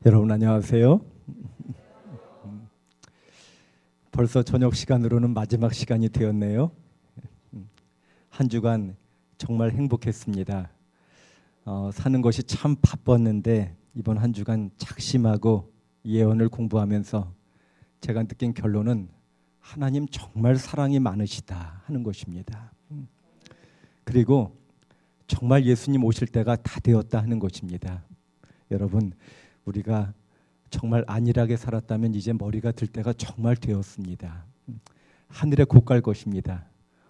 여러분 안녕하세요. 벌써 저녁 시간으로는 마지막 시간이 되었네요. 한 주간 정말 행복했습니다. 사는 것이 참 바빴는데 이번 한 주간 작심하고 예언을 공부하면서 제가 느낀 결론은 하나님 정말 사랑이 많으시다 하는 것입니다. 그리고 정말 예수님 오실 때가 다 되었다 하는 것입니다. 여러분, 우리가 정말 안일하게 살았다면 이제 머리가 들 때가 정말 되었습니다. 하늘에 곧 갈 것입니다.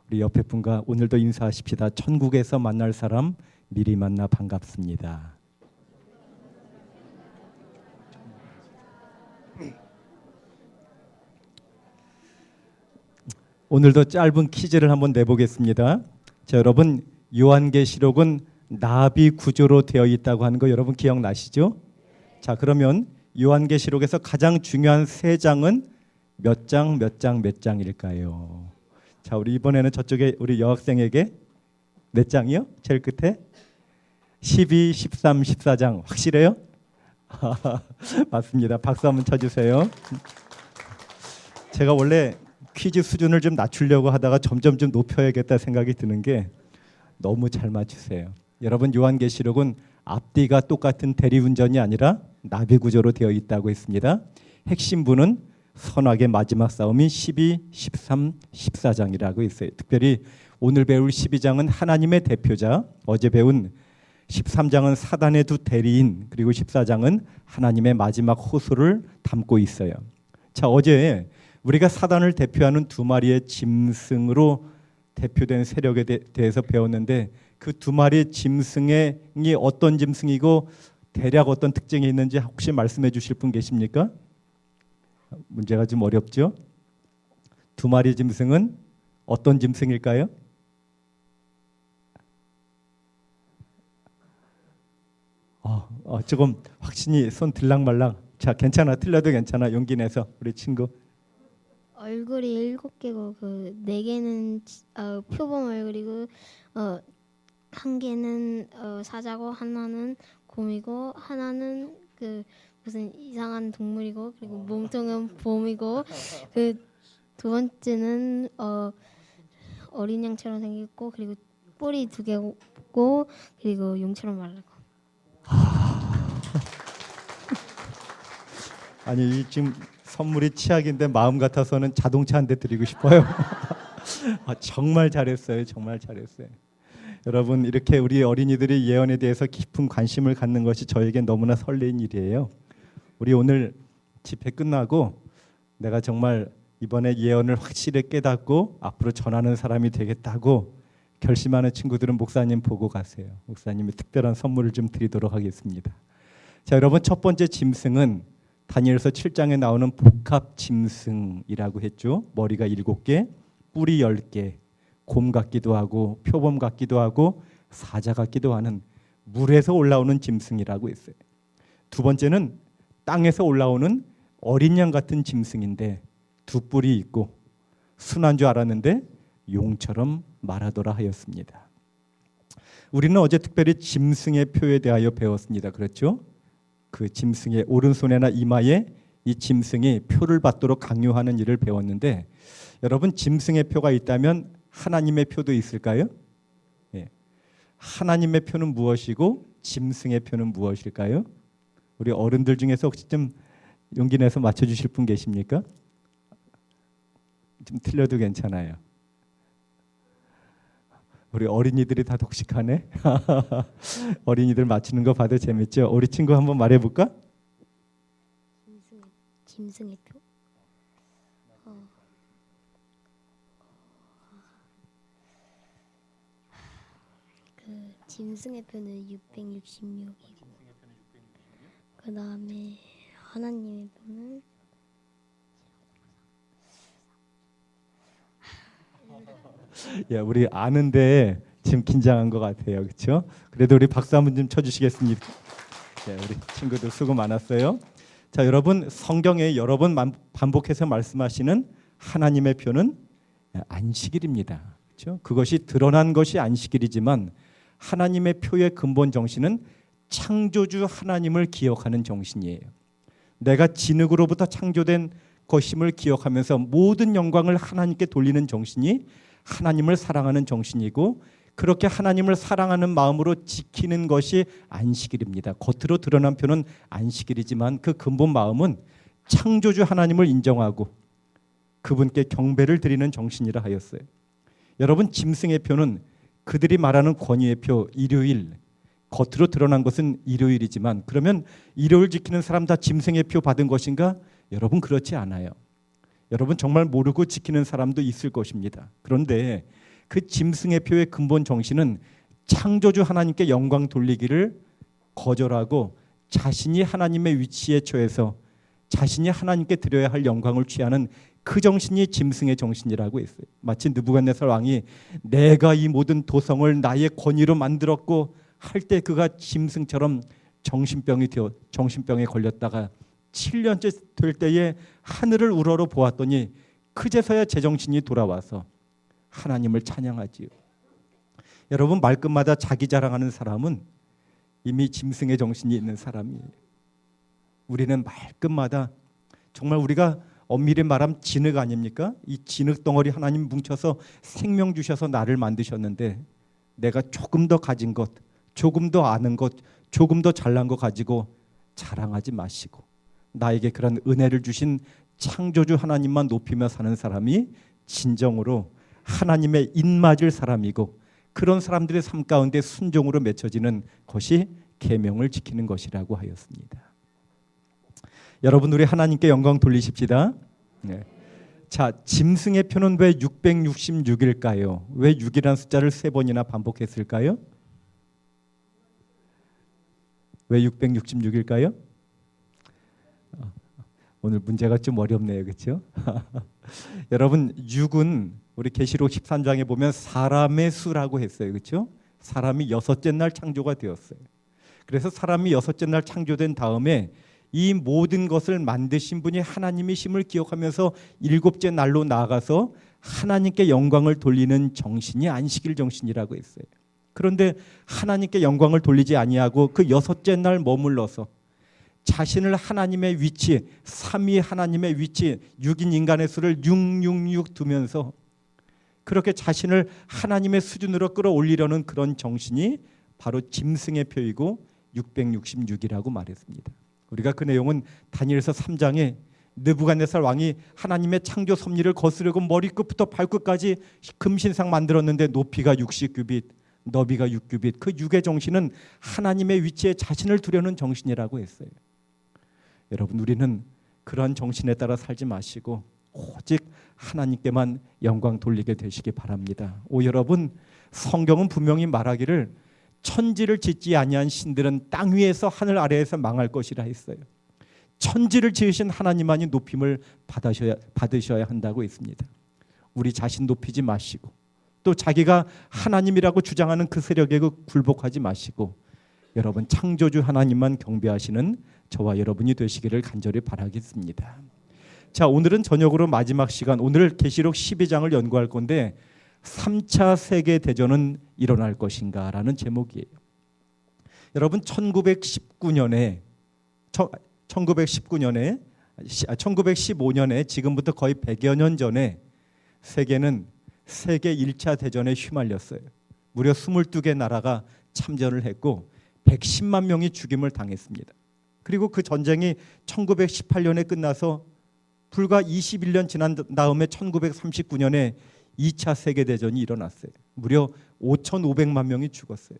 우리 옆에 분과 오늘도 인사하십시다. 천국에서 만날 사람 미리 만나 반갑습니다. 오늘도 짧은 퀴즈를 한번 내보겠습니다. 자, 여러분, 요한계시록은 나비 구조로 되어 있다고 하는 거 여러분 기억나시죠? 자, 그러면 요한계시록에서 가장 중요한 세 장은 몇 장, 몇 장, 몇 장일까요? 자, 우리 이번에는 저쪽에 우리 여학생에게 몇 장이요? 제일 끝에 12, 13, 14장 확실해요? 맞습니다. 박수 한번 쳐주세요. 제가 원래 퀴즈 수준을 좀 낮추려고 하다가 점점 좀 높여야겠다 생각이 드는 게 너무 잘 맞추세요. 여러분, 요한계시록은 앞뒤가 똑같은 대리운전이 아니라 나비 구조로 되어 있다고 했습니다. 핵심부는 선악의 마지막 싸움이 12, 13, 14장이라고 했어요. 특별히 오늘 배울 12장은 하나님의 대표자, 어제 배운 13장은 사단의 두 대리인, 그리고 14장은 하나님의 마지막 호소를 담고 있어요. 자, 어제 우리가 사단을 대표하는 두 마리의 짐승으로 대표된 세력에 대해서 배웠는데 그 두 마리의 짐승이 어떤 짐승이고 대략 어떤 특징이 있는지 혹시 말씀해 주실 분 계십니까? 문제가 좀 어렵죠? 두 마리의 짐승은 어떤 짐승일까요? 조금 확신이 손 들락말락. 자, 괜찮아. 틀려도 괜찮아. 용기 내서 우리 친구. 얼굴이 7개고 그 4개는 표범 얼굴이고 한 개는 사자고 하나는 곰이고 하나는 그 무슨 이상한 동물이고 그리고 몸통은 봄이고 그 두 번째는 어린 양처럼 생겼고 그리고 뿔이 2개고 그리고 용처럼 말하고. 아니, 지금 선물이 치약인데 마음 같아서는 자동차 한 대 드리고 싶어요. 정말 잘했어요. 정말 잘했어요. 여러분, 이렇게 우리 어린이들이 예언에 대해서 깊은 관심을 갖는 것이 저에게 너무나 설레는 일이에요. 우리 오늘 집회 끝나고 내가 정말 이번에 예언을 확실히 깨닫고 앞으로 전하는 사람이 되겠다고 결심하는 친구들은 목사님 보고 가세요. 목사님이 특별한 선물을 좀 드리도록 하겠습니다. 자, 여러분, 첫 번째 짐승은 다니엘서 7장에 나오는 복합 짐승이라고 했죠. 머리가 7개, 뿔이 10개, 곰 같기도 하고 표범 같기도 하고 사자 같기도 하는 물에서 올라오는 짐승이라고 했어요. 두 번째는 땅에서 올라오는 어린 양 같은 짐승인데 두 뿔이 있고 순한 줄 알았는데 용처럼 말하더라 하였습니다. 우리는 어제 특별히 짐승의 표에 대하여 배웠습니다. 그렇죠? 그 짐승의 오른손에나 이마에 이 짐승이 표를 받도록 강요하는 일을 배웠는데 여러분, 짐승의 표가 있다면 하나님의 표도 있을까요? 예. 하나님의 표는 무엇이고 짐승의 표는 무엇일까요? 우리 어른들 중에서 혹시 좀 용기 내서 맞춰주실 분 계십니까? 좀 틀려도 괜찮아요. 우리 어린이들이 다 독식하네. 어린이들 맞추는 거 봐도 재밌죠? 우리 친구 한번 말해볼까? 짐승의 표? 그 짐승의 표는 666이고 그 다음에 하나님의 표는 예, 우리 아는데 지금 긴장한 것 같아요, 그렇죠? 그래도 우리 박수 한번 좀 쳐주시겠습니까? 예, 우리 친구들 수고 많았어요. 자, 여러분, 성경에 여러 번 반복해서 말씀하시는 하나님의 표는 안식일입니다, 그렇죠? 그것이 드러난 것이 안식일이지만 하나님의 표의 근본 정신은 창조주 하나님을 기억하는 정신이에요. 내가 진흙으로부터 창조된 것임을 기억하면서 모든 영광을 하나님께 돌리는 정신이 하나님을 사랑하는 정신이고, 그렇게 하나님을 사랑하는 마음으로 지키는 것이 안식일입니다. 겉으로 드러난 표는 안식일이지만 그 근본 마음은 창조주 하나님을 인정하고 그분께 경배를 드리는 정신이라 하였어요. 여러분, 짐승의 표는 그들이 말하는 권위의 표, 일요일, 겉으로 드러난 것은 일요일이지만, 그러면 일요일 지키는 사람 다 짐승의 표 받은 것인가? 여러분, 그렇지 않아요. 여러분, 정말 모르고 지키는 사람도 있을 것입니다. 그런데 그 짐승의 표의 근본 정신은 창조주 하나님께 영광 돌리기를 거절하고 자신이 하나님의 위치에 처해서 자신이 하나님께 드려야 할 영광을 취하는 그 정신이 짐승의 정신이라고 했어요. 마치 느부갓네살 왕이 내가 이 모든 도성을 나의 권위로 만들었고 할 때 그가 짐승처럼 정신병에 걸렸다가 7년째 될 때에 하늘을 우러러 보았더니 그제서야 제정신이 돌아와서 하나님을 찬양하지요. 여러분, 말끝마다 자기 자랑하는 사람은 이미 짐승의 정신이 있는 사람이에요. 우리는 말끝마다 정말 우리가 엄밀히 말하면 진흙 아닙니까? 이 진흙 덩어리 하나님 뭉쳐서 생명 주셔서 나를 만드셨는데 내가 조금 더 가진 것, 조금 더 아는 것, 조금 더 잘난 것 가지고 자랑하지 마시고 나에게 그런 은혜를 주신 창조주 하나님만 높이며 사는 사람이 진정으로 하나님의 입맞을 사람이고, 그런 사람들의 삶 가운데 순종으로 맺혀지는 것이 계명을 지키는 것이라고 하였습니다. 여러분, 우리 하나님께 영광 돌리십시다. 네. 자, 짐승의 표는 왜 666일까요? 왜 6이라는 숫자를 3번이나 반복했을까요? 왜 666일까요? 오늘 문제가 좀 어렵네요, 그렇죠? 여러분, 6은 우리 계시록 13장에 보면 사람의 수라고 했어요, 그렇죠? 사람이 6째 날 창조가 되었어요. 그래서 사람이 6째 날 창조된 다음에 이 모든 것을 만드신 분이 하나님이심을 기억하면서 7째 날로 나아가서 하나님께 영광을 돌리는 정신이 안식일 정신이라고 했어요. 그런데 하나님께 영광을 돌리지 아니하고 그 6째 날 머물러서 자신을 하나님의 위치, 삼위 하나님의 위치, 6인 인간의 수를 666 두면서 그렇게 자신을 하나님의 수준으로 끌어올리려는 그런 정신이 바로 짐승의 표이고 666이라고 말했습니다. 우리가 그 내용은 다니엘서 3장에 느부갓네살 왕이 하나님의 창조 섭리를 거스르고 머리끝부터 발끝까지 금신상 만들었는데 높이가 60규빗, 너비가 6규빗, 그 6의 정신은 하나님의 위치에 자신을 두려는 정신이라고 했어요. 여러분, 우리는 그러한 정신에 따라 살지 마시고 오직 하나님께만 영광 돌리게 되시기 바랍니다. 여러분, 성경은 분명히 말하기를 천지를 짓지 아니한 신들은 땅 위에서 하늘 아래에서 망할 것이라 했어요. 천지를 지으신 하나님만이 높임을 받으셔야 한다고 했습니다. 우리 자신 높이지 마시고 또 자기가 하나님이라고 주장하는 그 세력에 굴복하지 마시고 여러분, 창조주 하나님만 경배하시는 저와 여러분이 되시기를 간절히 바라겠습니다. 자, 오늘은 저녁으로 마지막 시간, 오늘 계시록 12장을 연구할 건데 3차 세계대전은 일어날 것인가 라는 제목이에요. 여러분, 1915년에 지금부터 거의 100여 년 전에 세계는 세계 1차 대전에 휘말렸어요. 무려 22개 나라가 참전을 했고 110만 명이 죽임을 당했습니다. 그리고 그 전쟁이 1918년에 끝나서 불과 21년 지난 다음에 1939년에 2차 세계대전이 일어났어요. 무려 5,500만 명이 죽었어요.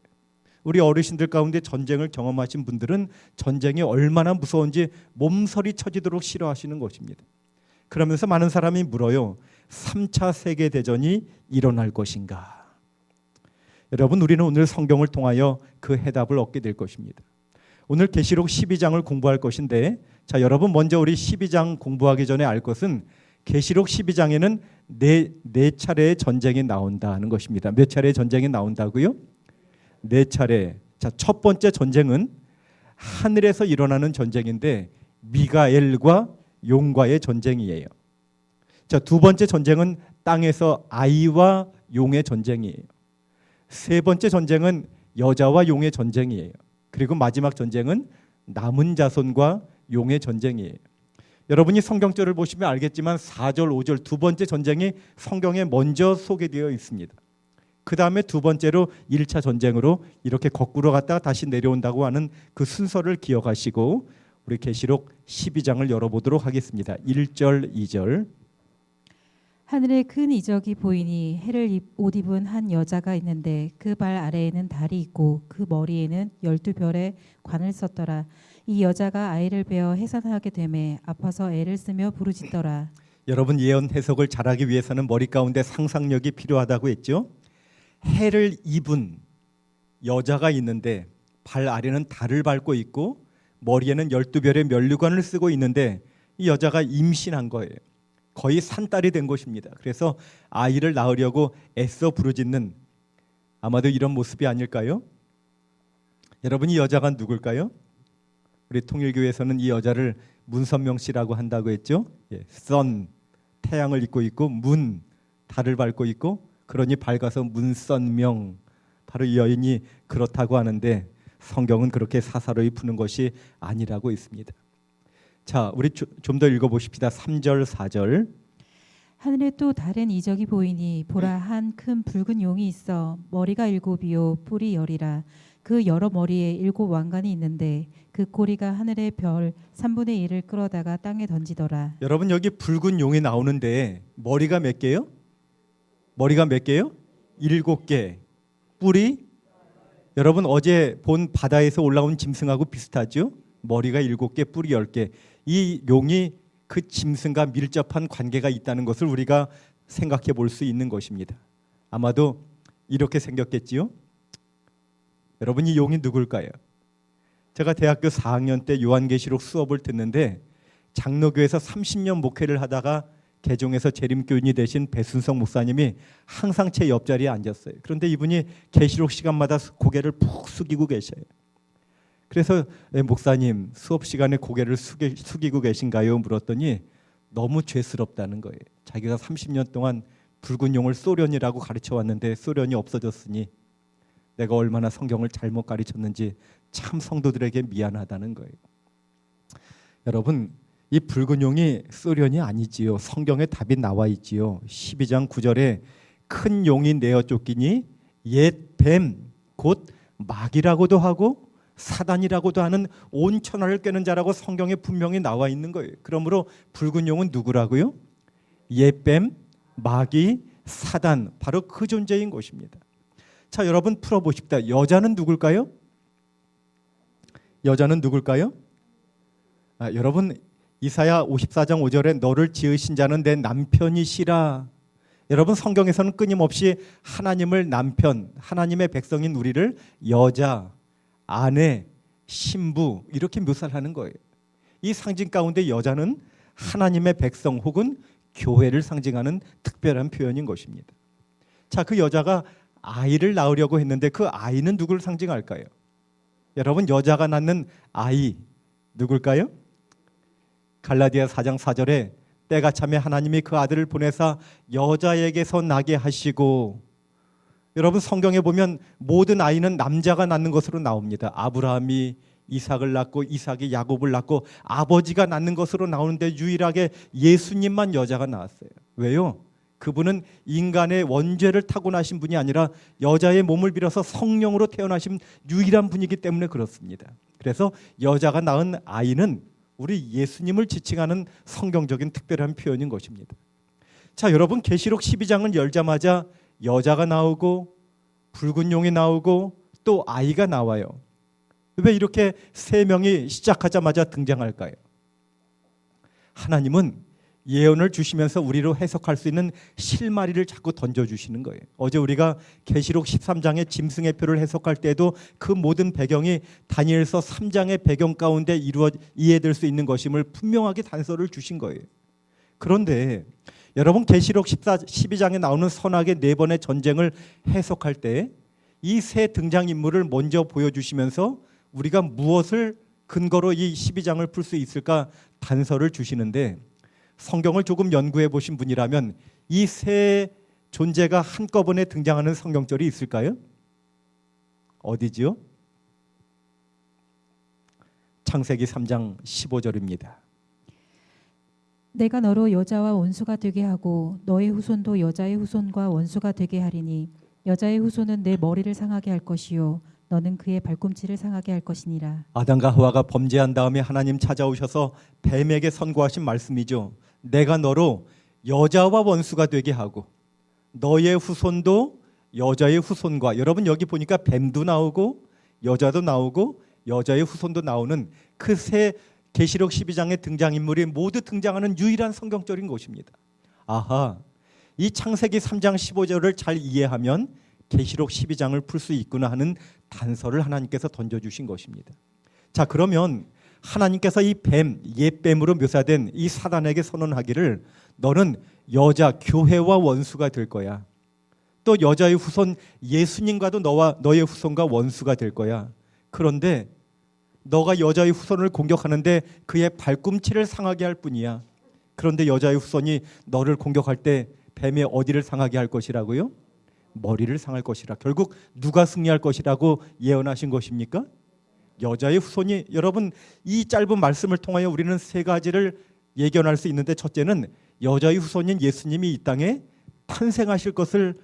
우리 어르신들 가운데 전쟁을 경험하신 분들은 전쟁이 얼마나 무서운지 몸서리 쳐지도록 싫어하시는 것입니다. 그러면서 많은 사람이 물어요. 3차 세계대전이 일어날 것인가? 여러분, 우리는 오늘 성경을 통하여 그 해답을 얻게 될 것입니다. 오늘 계시록 12장을 공부할 것인데, 자, 여러분, 먼저 우리 12장 공부하기 전에 알 것은 계시록 12장에는 네 차례의 전쟁이 나온다는 것입니다. 몇 차례의 전쟁이 나온다고요? 4차례. 자, 첫 번째 전쟁은 하늘에서 일어나는 전쟁인데 미가엘과 용과의 전쟁이에요. 자, 두 번째 전쟁은 땅에서 아이와 용의 전쟁이에요. 세 번째 전쟁은 여자와 용의 전쟁이에요. 그리고 마지막 전쟁은 남은 자손과 용의 전쟁이에요. 여러분이 성경절을 보시면 알겠지만 4절, 5절 두 번째 전쟁이 성경에 먼저 소개되어 있습니다. 그 다음에 두 번째로 1차 전쟁으로 이렇게 거꾸로 갔다가 다시 내려온다고 하는 그 순서를 기억하시고 우리 계시록 12장을 열어보도록 하겠습니다. 1절, 2절. 하늘에 큰 이적이 보이니 해를 옷 입은 한 여자가 있는데 그 발 아래에는 달이 있고 그 머리에는 12별의 관을 썼더라. 이 여자가 아이를 베어 해산하게 되매 아파서 애를 쓰며 부르짖더라. 여러분 예언 해석을 잘하기 위해서는 머리 가운데 상상력이 필요하다고 했죠. 해를 입은 여자가 있는데 발 아래는 달을 밟고 있고 머리에는 12별의 면류관을 쓰고 있는데 이 여자가 임신한 거예요. 거의 산딸이 된 것입니다. 그래서 아이를 낳으려고 애써 부르짖는 아마도 이런 모습이 아닐까요? 여러분 이 여자가 누굴까요? 우리 통일교회에서는 이 여자를 문선명 씨라고 한다고 했죠. 선 태양을 입고 있고 문 달을 밟고 있고 그러니 밝아서 문선명 바로 이 여인이 그렇다고 하는데 성경은 그렇게 사사로이 푸는 것이 아니라고 있습니다. 자, 우리 좀 더 읽어보십시다. 3절, 4절. 하늘에 또 다른 이적이 보이니 보라 한 큰 붉은 용이 있어 머리가 7이요 뿔이 10이라. 그 여러 머리에 7 왕관이 있는데 그 꼬리가 하늘의 별 3분의 1을 끌어다가 땅에 던지더라. 여러분 여기 붉은 용이 나오는데 머리가 몇 개요? 머리가 몇 개요? 7개. 뿔이 여러분 어제 본 바다에서 올라온 짐승하고 비슷하죠? 머리가 7개, 뿔이 10개. 이 용이 그 짐승과 밀접한 관계가 있다는 것을 우리가 생각해 볼 수 있는 것입니다. 아마도 이렇게 생겼겠지요? 여러분 이 용이 누굴까요? 제가 대학교 4학년 때 요한계시록 수업을 듣는데 장로교에서 30년 목회를 하다가 개종에서 재림교인이 되신 배순성 목사님이 항상 제 옆자리에 앉았어요. 그런데 이분이 계시록 시간마다 고개를 푹 숙이고 계셔요. 그래서 목사님 수업 시간에 고개를 숙이고 계신가요? 물었더니 너무 죄스럽다는 거예요. 자기가 30년 동안 붉은 용을 소련이라고 가르쳐 왔는데 소련이 없어졌으니 내가 얼마나 성경을 잘못 가르쳤는지 참 성도들에게 미안하다는 거예요. 여러분 이 붉은 용이 소련이 아니지요. 성경에 답이 나와 있지요. 12장 9절에 큰 용이 내어 쫓기니 옛 뱀 곧 마귀라고도 하고 사단이라고도 하는 온 천하를 꿰는 자라고 성경에 분명히 나와 있는 거예요. 그러므로 붉은 용은 누구라고요? 옛뱀, 마귀, 사단 바로 그 존재인 것입니다. 자, 여러분 풀어보십시다. 여자는 누굴까요? 여자는 누굴까요? 여러분 이사야 54장 5절에 너를 지으신 자는 내 남편이시라. 여러분 성경에서는 끊임없이 하나님을 남편, 하나님의 백성인 우리를 여자, 아내, 신부 이렇게 묘사를 하는 거예요. 이 상징 가운데 여자는 하나님의 백성 혹은 교회를 상징하는 특별한 표현인 것입니다. 자, 그 여자가 아이를 낳으려고 했는데 그 아이는 누구를 상징할까요? 여러분 여자가 낳는 아이 누굴까요? 갈라디아 4장 4절에 때가 차면 하나님이 그 아들을 보내사 여자에게서 나게 하시고 여러분 성경에 보면 모든 아이는 남자가 낳는 것으로 나옵니다. 아브라함이 이삭을 낳고 이삭이 야곱을 낳고 아버지가 낳는 것으로 나오는데 유일하게 예수님만 여자가 낳았어요. 왜요? 그분은 인간의 원죄를 타고나신 분이 아니라 여자의 몸을 빌어서 성령으로 태어나신 유일한 분이기 때문에 그렇습니다. 그래서 여자가 낳은 아이는 우리 예수님을 지칭하는 성경적인 특별한 표현인 것입니다. 자, 여러분 계시록 12장을 열자마자 여자가 나오고 붉은 용이 나오고 또 아이가 나와요. 왜 이렇게 세 명이 시작하자마자 등장할까요? 하나님은 예언을 주시면서 우리로 해석할 수 있는 실마리를 자꾸 던져주시는 거예요. 어제 우리가 계시록 13장의 짐승의 표를 해석할 때도 그 모든 배경이 다니엘서 3장의 배경 가운데 이해될 수 있는 것임을 분명하게 단서를 주신 거예요. 그런데 여러분 계시록 12장에 나오는 선악의 4번의 전쟁을 해석할 때 이 세 등장인물을 먼저 보여주시면서 우리가 무엇을 근거로 이 12장을 풀 수 있을까 단서를 주시는데 성경을 조금 연구해 보신 분이라면 이 세 존재가 한꺼번에 등장하는 성경절이 있을까요? 어디지요? 창세기 3장 15절입니다. 내가 너로 여자와 원수가 되게 하고 너의 후손도 여자의 후손과 원수가 되게 하리니 여자의 후손은 내 머리를 상하게 할 것이요 너는 그의 발꿈치를 상하게 할 것이니라. 아담과 하와가 범죄한 다음에 하나님 찾아오셔서 뱀에게 선고하신 말씀이죠. 내가 너로 여자와 원수가 되게 하고 너의 후손도 여자의 후손과, 여러분 여기 보니까 뱀도 나오고 여자도 나오고 여자의 후손도 나오는 그 세 계시록 12장의 등장인물이 모두 등장하는 유일한 성경적인 곳입니다. 아하, 이 창세기 3장 15절을 잘 이해하면 계시록 12장을 풀 수 있구나 하는 단서를 하나님께서 던져주신 것입니다. 자, 그러면 하나님께서 이 뱀, 옛뱀으로 묘사된 이 사단에게 선언하기를 너는 여자 교회와 원수가 될 거야. 또 여자의 후손 예수님과도 너의 후손과 원수가 될 거야. 그런데 너가 여자의 후손을 공격하는데 그의 발꿈치를 상하게 할 뿐이야. 그런데 여자의 후손이 너를 공격할 때 뱀의 어디를 상하게 할 것이라고요? 머리를 상할 것이라. 결국 누가 승리할 것이라고 예언하신 것입니까? 여자의 후손이. 여러분, 이 짧은 말씀을 통하여 우리는 세 가지를 예견할 수 있는데, 첫째는 여자의 후손인 예수님이 이 땅에 탄생하실 것을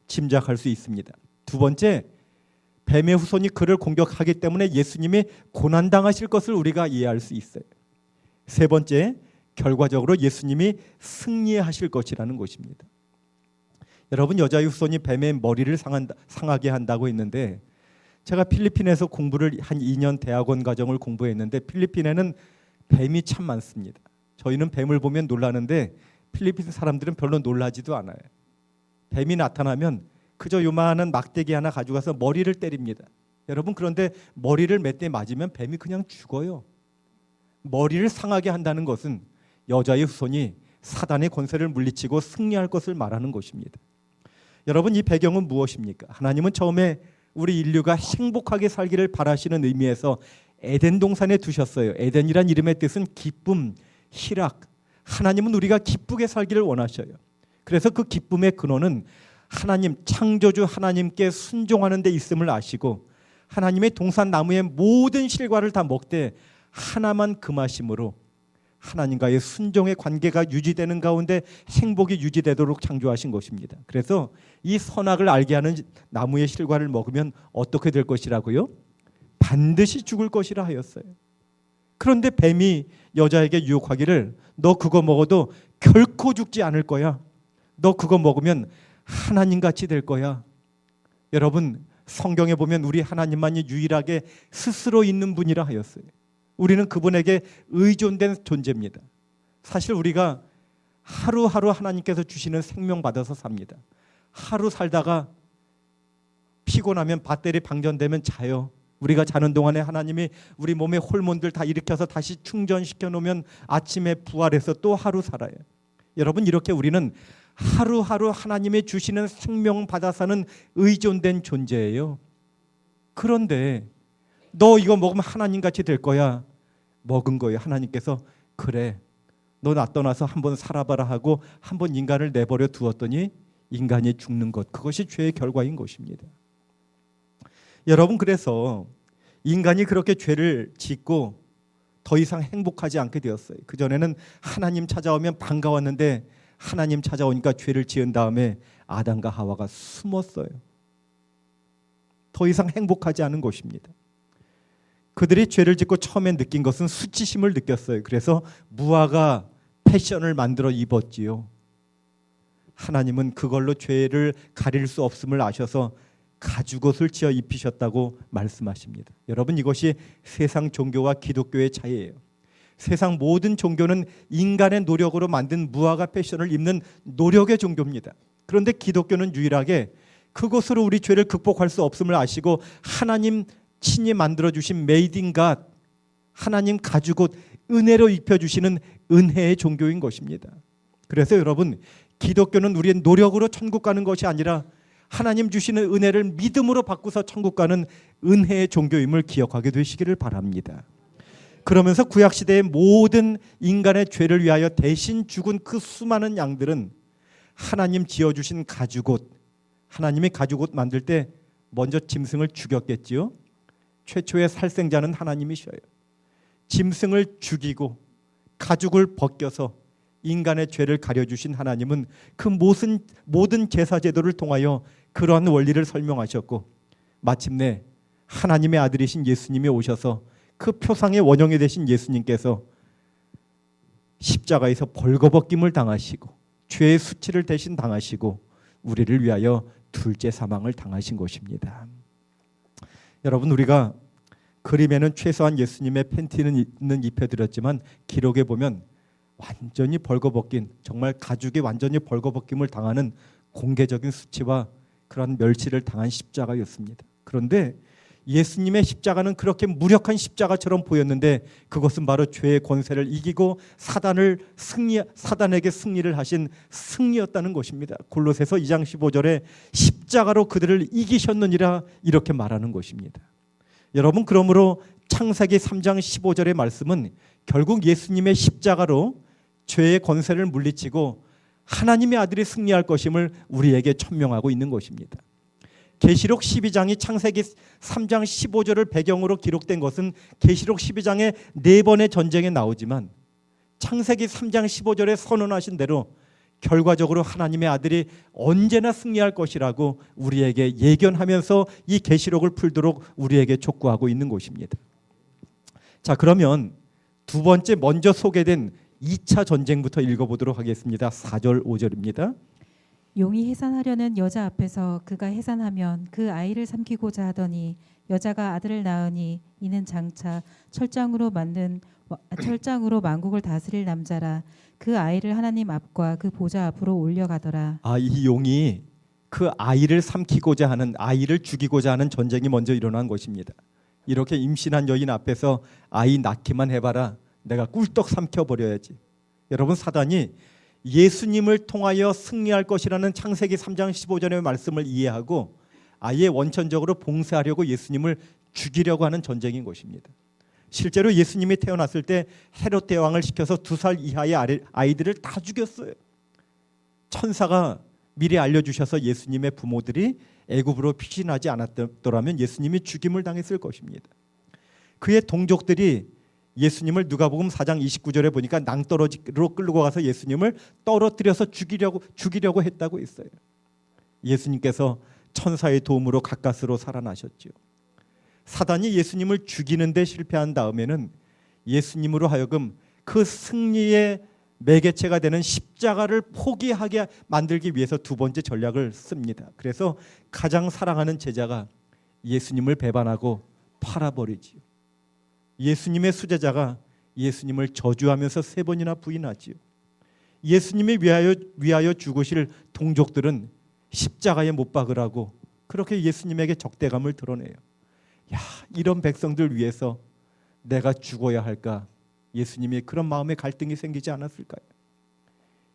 짐작할 수 있습니다. 두 번째, 뱀의 후손이 그를 공격하기 때문에 예수님이 고난당하실 것을 우리가 이해할 수 있어요. 세 번째, 결과적으로 예수님이 승리하실 것이라는 것입니다. 여러분, 여자의 후손이 뱀의 머리를 상하게 한다고 했는데, 제가 필리핀에서 공부를 한 2년 대학원 과정을 공부했는데 필리핀에는 뱀이 참 많습니다. 저희는 뱀을 보면 놀라는데 필리핀 사람들은 별로 놀라지도 않아요. 뱀이 나타나면 그저 요만한 막대기 하나 가져가서 머리를 때립니다. 여러분, 그런데 머리를 몇 대 맞으면 뱀이 그냥 죽어요. 머리를 상하게 한다는 것은 여자의 후손이 사단의 권세를 물리치고 승리할 것을 말하는 것입니다. 여러분, 이 배경은 무엇입니까? 하나님은 처음에 우리 인류가 행복하게 살기를 바라시는 의미에서 에덴 동산에 두셨어요. 에덴이란 이름의 뜻은 기쁨, 희락. 하나님은 우리가 기쁘게 살기를 원하셔요. 그래서 그 기쁨의 근원은 하나님, 창조주 하나님께 순종하는 데 있음을 아시고 하나님의 동산 나무의 모든 실과를 다 먹되 하나만 금하심으로 하나님과의 순종의 관계가 유지되는 가운데 행복이 유지되도록 창조하신 것입니다. 그래서 이 선악을 알게 하는 나무의 실과를 먹으면 어떻게 될 것이라고요? 반드시 죽을 것이라 하였어요. 그런데 뱀이 여자에게 유혹하기를 너 그거 먹어도 결코 죽지 않을 거야. 너 그거 먹으면 하나님같이 될 거야. 여러분, 성경에 보면 우리 하나님만이 유일하게 스스로 있는 분이라 하였어요. 우리는 그분에게 의존된 존재입니다. 사실 우리가 하루하루 하나님께서 주시는 생명 받아서 삽니다. 하루 살다가 피곤하면 배터리 방전되면 자요. 우리가 자는 동안에 하나님이 우리 몸의 호르몬들 다 일으켜서 다시 충전시켜 놓으면 아침에 부활해서 또 하루 살아요. 여러분, 이렇게 우리는 하루하루 하나님의 주시는 생명 받아 사는 의존된 존재예요. 그런데 너 이거 먹으면 하나님같이 될 거야. 먹은 거예요. 하나님께서 그래, 너 나 떠나서 한번 살아봐라 하고 한번 인간을 내버려 두었더니 인간이 죽는 것, 그것이 죄의 결과인 것입니다. 여러분, 그래서 인간이 그렇게 죄를 짓고 더 이상 행복하지 않게 되었어요. 그전에는 하나님 찾아오면 반가웠는데 하나님 찾아오니까 죄를 지은 다음에 아담과 하와가 숨었어요. 더 이상 행복하지 않은 것입니다. 그들이 죄를 짓고 처음에 느낀 것은 수치심을 느꼈어요. 그래서 무화과 패션을 만들어 입었지요. 하나님은 그걸로 죄를 가릴 수 없음을 아셔서 가죽옷을 지어 입히셨다고 말씀하십니다. 여러분, 이것이 세상 종교와 기독교의 차이예요. 세상 모든 종교는 인간의 노력으로 만든 무화과 패션을 입는 노력의 종교입니다. 그런데 기독교는 유일하게 그것으로 우리 죄를 극복할 수 없음을 아시고 하나님 친히 만들어주신 메이드 인 갓, 하나님 가죽옷 은혜로 입혀주시는 은혜의 종교인 것입니다. 그래서 여러분, 기독교는 우리의 노력으로 천국 가는 것이 아니라 하나님 주시는 은혜를 믿음으로 바꾸서 천국 가는 은혜의 종교임을 기억하게 되시기를 바랍니다. 그러면서 구약시대의 모든 인간의 죄를 위하여 대신 죽은 그 수많은 양들은 하나님 지어주신 가죽옷, 하나님이 가죽옷 만들 때 먼저 짐승을 죽였겠지요. 최초의 살생자는 하나님이셔요. 짐승을 죽이고 가죽을 벗겨서 인간의 죄를 가려주신 하나님은 그 모든 제사 제도를 통하여 그러한 원리를 설명하셨고 마침내 하나님의 아들이신 예수님이 오셔서 그 표상의 원형이 되신 예수님께서 십자가에서 벌거벗김을 당하시고 죄의 수치를 대신 당하시고 우리를 위하여 둘째 사망을 당하신 것입니다. 여러분, 우리가 그림에는 최소한 예수님의 팬티는 입혀드렸지만 기록에 보면 완전히 벌거벗긴, 정말 가죽이 완전히 벌거벗김을 당하는 공개적인 수치와 그런 멸시를 당한 십자가였습니다. 그런데 예수님의 십자가는 그렇게 무력한 십자가처럼 보였는데 그것은 바로 죄의 권세를 이기고 사단에게 승리를 하신 승리였다는 것입니다. 골로새서 2장 15절에 십자가로 그들을 이기셨느니라 이렇게 말하는 것입니다. 여러분, 그러므로 창세기 3장 15절의 말씀은 결국 예수님의 십자가로 죄의 권세를 물리치고 하나님의 아들이 승리할 것임을 우리에게 천명하고 있는 것입니다. 계시록 12장이 창세기 3장 15절을 배경으로 기록된 것은 계시록 12장에 4번의 전쟁에 나오지만 창세기 3장 15절에 선언하신 대로 결과적으로 하나님의 아들이 언제나 승리할 것이라고 우리에게 예견하면서 이 계시록을 풀도록 우리에게 촉구하고 있는 것입니다. 자, 그러면 두 번째 먼저 소개된 2차 전쟁부터 읽어보도록 하겠습니다. 4절 5절입니다. 용이 해산하려는 여자 앞에서 그가 해산하면 그 아이를 삼키고자 하더니 여자가 아들을 낳으니 이는 장차 철장으로 만국을 다스릴 남자라. 그 아이를 하나님 앞과 그 보좌 앞으로 올려가더라. 이 용이 그 아이를 삼키고자 하는, 아이를 죽이고자 하는 전쟁이 먼저 일어난 것입니다. 이렇게 임신한 여인 앞에서 아이 낳기만 해봐라, 내가 꿀떡 삼켜버려야지. 여러분, 사단이 예수님을 통하여 승리할 것이라는 창세기 3장 15절의 말씀을 이해하고 아예 원천적으로 봉쇄하려고 예수님을 죽이려고 하는 전쟁인 것입니다. 실제로 예수님이 태어났을 때 헤롯 대왕을 시켜서 2살 이하의 아이들을 다 죽였어요. 천사가 미리 알려주셔서 예수님의 부모들이 애굽으로 피신하지 않았더라면 예수님이 죽임을 당했을 것입니다. 그의 동족들이 예수님을 누가복음 4장 29절에 보니까 낭떠러지로 끌고 가서 예수님을 떨어뜨려서 죽이려고 했다고 했어요. 예수님께서 천사의 도움으로 가까스로 살아나셨죠. 사단이 예수님을 죽이는 데 실패한 다음에는 예수님으로 하여금 그 승리의 매개체가 되는 십자가를 포기하게 만들기 위해서 두 번째 전략을 씁니다. 그래서 가장 사랑하는 제자가 예수님을 배반하고 팔아버리지요. 예수님의 수제자가 예수님을 저주하면서 3번이나 부인하지요. 예수님이 위하여 죽으실 동족들은 십자가에 못 박으라고 그렇게 예수님에게 적대감을 드러내요. 이런 백성들 위해서 내가 죽어야 할까? 예수님이 그런 마음의 갈등이 생기지 않았을까요?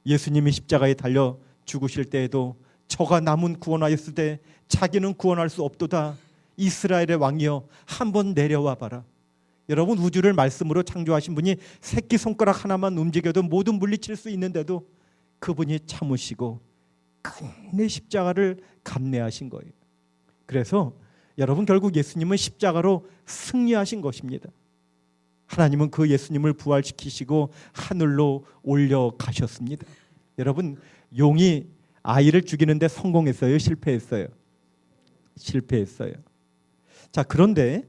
예수님이 십자가에 달려 죽으실 때에도 저가 남은 구원하였을 때 자기는 구원할 수 없도다. 이스라엘의 왕이여, 한번 내려와 봐라. 여러분, 우주를 말씀으로 창조하신 분이 새끼손가락 하나만 움직여도 모든 물리칠 수 있는데도 그분이 참으시고 끝내 십자가를 감내하신 거예요. 그래서 여러분, 결국 예수님은 십자가로 승리하신 것입니다. 하나님은 그 예수님을 부활시키시고 하늘로 올려가셨습니다. 여러분, 용이 아이를 죽이는데 성공했어요? 실패했어요? 실패했어요. 자, 그런데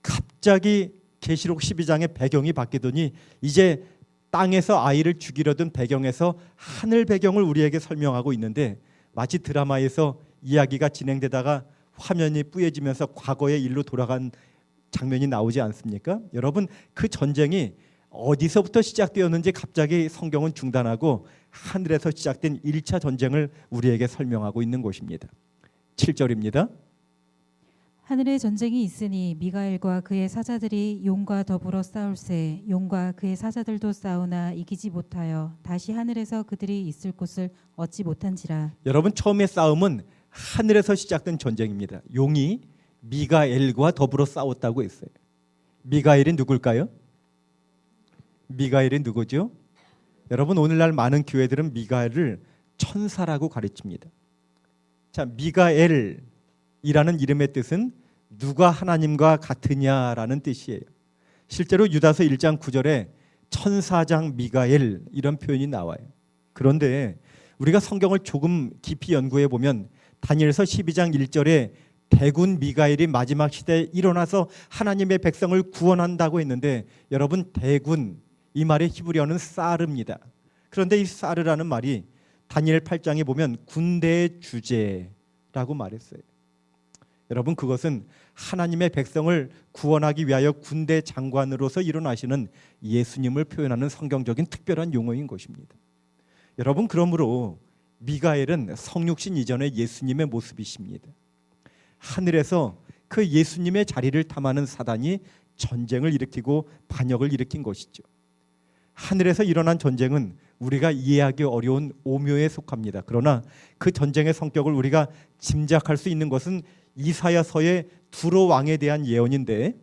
갑자기 계시록 12장의 배경이 바뀌더니 이제 땅에서 아이를 죽이려던 배경에서 하늘 배경을 우리에게 설명하고 있는데 마치 드라마에서 이야기가 진행되다가 화면이 뿌얘지면서 과거의 일로 돌아간 장면이 나오지 않습니까? 여러분, 그 전쟁이 어디서부터 시작되었는지 갑자기 성경은 중단하고 하늘에서 시작된 1차 전쟁을 우리에게 설명하고 있는 것입니다. 7절입니다. 하늘에 전쟁이 있으니 미가엘과 그의 사자들이 용과 더불어 싸울세. 용과 그의 사자들도 싸우나 이기지 못하여 다시 하늘에서 그들이 있을 곳을 얻지 못한지라. 여러분, 처음에 싸움은 하늘에서 시작된 전쟁입니다. 용이 미가엘과 더불어 싸웠다고 했어요. 미가엘이 누굴까요? 미가엘이 누구죠? 여러분, 오늘날 많은 교회들은 미가엘을 천사라고 가르칩니다. 자, 미가엘이라는 이름의 뜻은 누가 하나님과 같으냐라는 뜻이에요. 실제로 유다서 1장 9절에 천사장 미가엘 이런 표현이 나와요. 그런데 우리가 성경을 조금 깊이 연구해 보면 다니엘서 12장 1절에 대군 미가엘이 마지막 시대에 일어나서 하나님의 백성을 구원한다고 했는데, 여러분, 대군, 이 말의 히브리어는 사르입니다. 그런데 이 사르라는 말이 다니엘 8장에 보면 군대의 주제라고 말했어요. 여러분, 그것은 하나님의 백성을 구원하기 위하여 군대 장관으로서 일어나시는 예수님을 표현하는 성경적인 특별한 용어인 것입니다. 여러분, 그러므로 미가엘은 성육신 이전의 예수님의 모습이십니다. 하늘에서 그 예수님의 자리를 탐하는 사단이 전쟁을 일으키고 반역을 일으킨 것이죠. 하늘에서 일어난 전쟁은 우리가 이해하기 어려운 오묘에 속합니다. 그러나 그 전쟁의 성격을 우리가 짐작할 수 있는 것은 이사야서의 두로 왕에 대한 예언인데,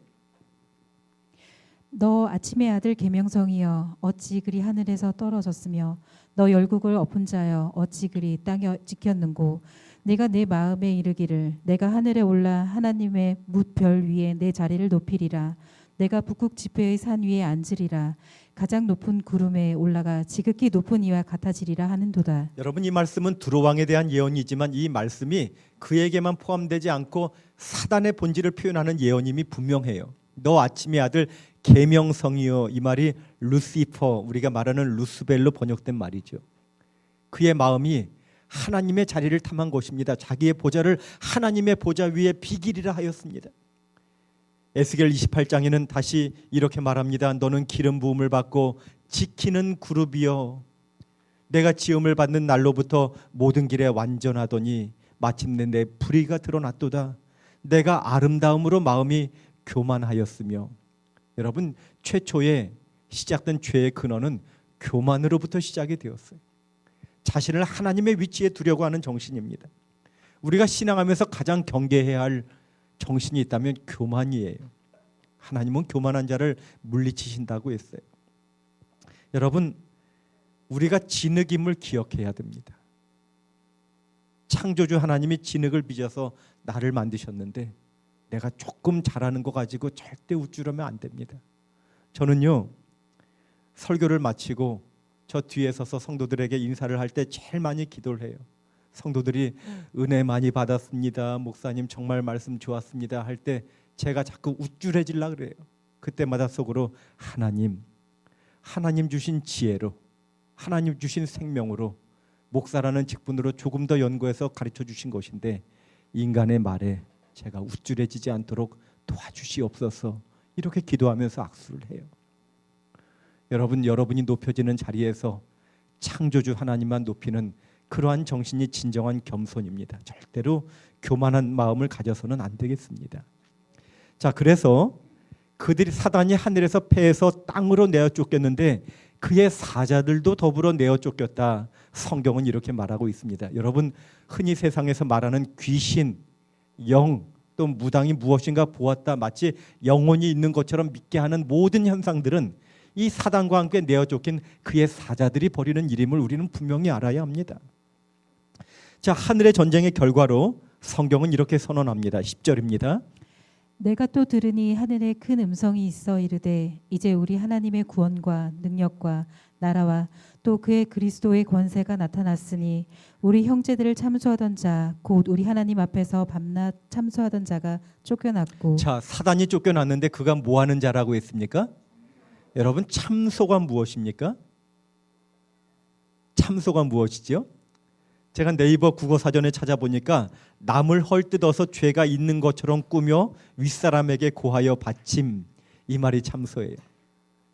너 아침의 아들 계명성이여 어찌 그리 하늘에서 떨어졌으며 너 열국을 엎은 자여 어찌 그리 땅에 찍혔는고 내가 내 마음에 이르기를 내가 하늘에 올라 하나님의 뭇별 위에 내 자리를 높이리라. 내가 북극 지폐의 산 위에 앉으리라. 가장 높은 구름에 올라가 지극히 높은 이와 같아지리라 하는도다. 여러분, 이 말씀은 두로 왕에 대한 예언이지만 이 말씀이 그에게만 포함되지 않고 사단의 본질을 표현하는 예언임이 분명해요. 너 아침의 아들 계명성이여, 이 말이 루시퍼, 우리가 말하는 루스벨로 번역된 말이죠. 그의 마음이 하나님의 자리를 탐한 것입니다. 자기의 보좌를 하나님의 보좌 위에 비기리라 하였습니다. 에스겔 28장에는 다시 이렇게 말합니다. 너는 기름 부음을 받고 지키는 그룹이여, 내가 지음을 받는 날로부터 모든 길에 완전하더니 마침내 내 불의가 드러났도다. 내가 아름다움으로 마음이 교만하였으며. 여러분, 최초에 시작된 죄의 근원은 교만으로부터 시작이 되었어요. 자신을 하나님의 위치에 두려고 하는 정신입니다. 우리가 신앙하면서 가장 경계해야 할 정신이 있다면 교만이에요. 하나님은 교만한 자를 물리치신다고 했어요. 여러분, 우리가 진흙임을 기억해야 됩니다. 창조주 하나님이 진흙을 빚어서 나를 만드셨는데 내가 조금 잘하는 거 가지고 절대 우쭐하면 안 됩니다. 저는요, 설교를 마치고 저 뒤에 서서 성도들에게 인사를 할 때 제일 많이 기도를 해요. 성도들이 은혜 많이 받았습니다, 목사님 정말 말씀 좋았습니다 할 때 제가 자꾸 우쭐해지려고 그래요. 그때마다 속으로 하나님 주신 지혜로, 하나님 주신 생명으로, 목사라는 직분으로 조금 더 연구해서 가르쳐 주신 것인데 인간의 말에 제가 우쭐해지지 않도록 도와주시옵소서, 이렇게 기도하면서 악수를 해요. 여러분이 높여지는 자리에서 창조주 하나님만 높이는 그러한 정신이 진정한 겸손입니다. 절대로 교만한 마음을 가져서는 안 되겠습니다. 자, 그래서 그들이, 사단이 하늘에서 패해서 땅으로 내어 쫓겼는데 그의 사자들도 더불어 내어 쫓겼다. 성경은 이렇게 말하고 있습니다. 여러분, 흔히 세상에서 말하는 귀신, 영, 또 무당이 무엇인가 보았다, 마치 영혼이 있는 것처럼 믿게 하는 모든 현상들은 이 사단과 함께 내어 쫓긴 그의 사자들이 벌이는 일임을 우리는 분명히 알아야 합니다. 자, 하늘의 전쟁의 결과로 성경은 이렇게 선언합니다. 10절입니다. 내가 또 들으니 하늘에 큰 음성이 있어 이르되 이제 우리 하나님의 구원과 능력과 나라와 또 그의 그리스도의 권세가 나타났으니 우리 형제들을 참수하던 자 곧 우리 하나님 앞에서 밤낮 참수하던 자가 쫓겨났고. 자, 사단이 쫓겨났는데 그가 뭐 하는 자라고 했습니까? 여러분, 참소가 무엇입니까? 참소가 무엇이죠? 제가 네이버 국어사전에 찾아보니까 남을 헐뜯어서 죄가 있는 것처럼 꾸며 윗사람에게 고하여 받침, 이 말이 참소예요.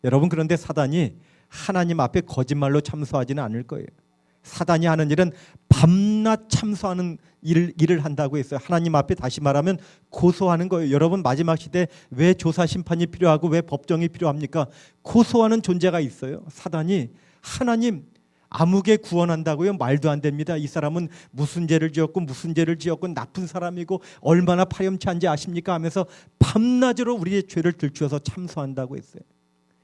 여러분, 그런데 사단이 하나님 앞에 거짓말로 참소하지는 않을 거예요. 사단이 하는 일은 밤낮 참소하는 일을 한다고 했어요. 하나님 앞에 다시 말하면 고소하는 거예요. 여러분, 마지막 시대 왜 조사 심판이 필요하고 왜 법정이 필요합니까? 고소하는 존재가 있어요. 사단이 하나님 아무개 구원한다고요? 말도 안 됩니다. 이 사람은 무슨 죄를 지었고 나쁜 사람이고 얼마나 파렴치한지 아십니까? 하면서 밤낮으로 우리의 죄를 들추어서 참소한다고 했어요.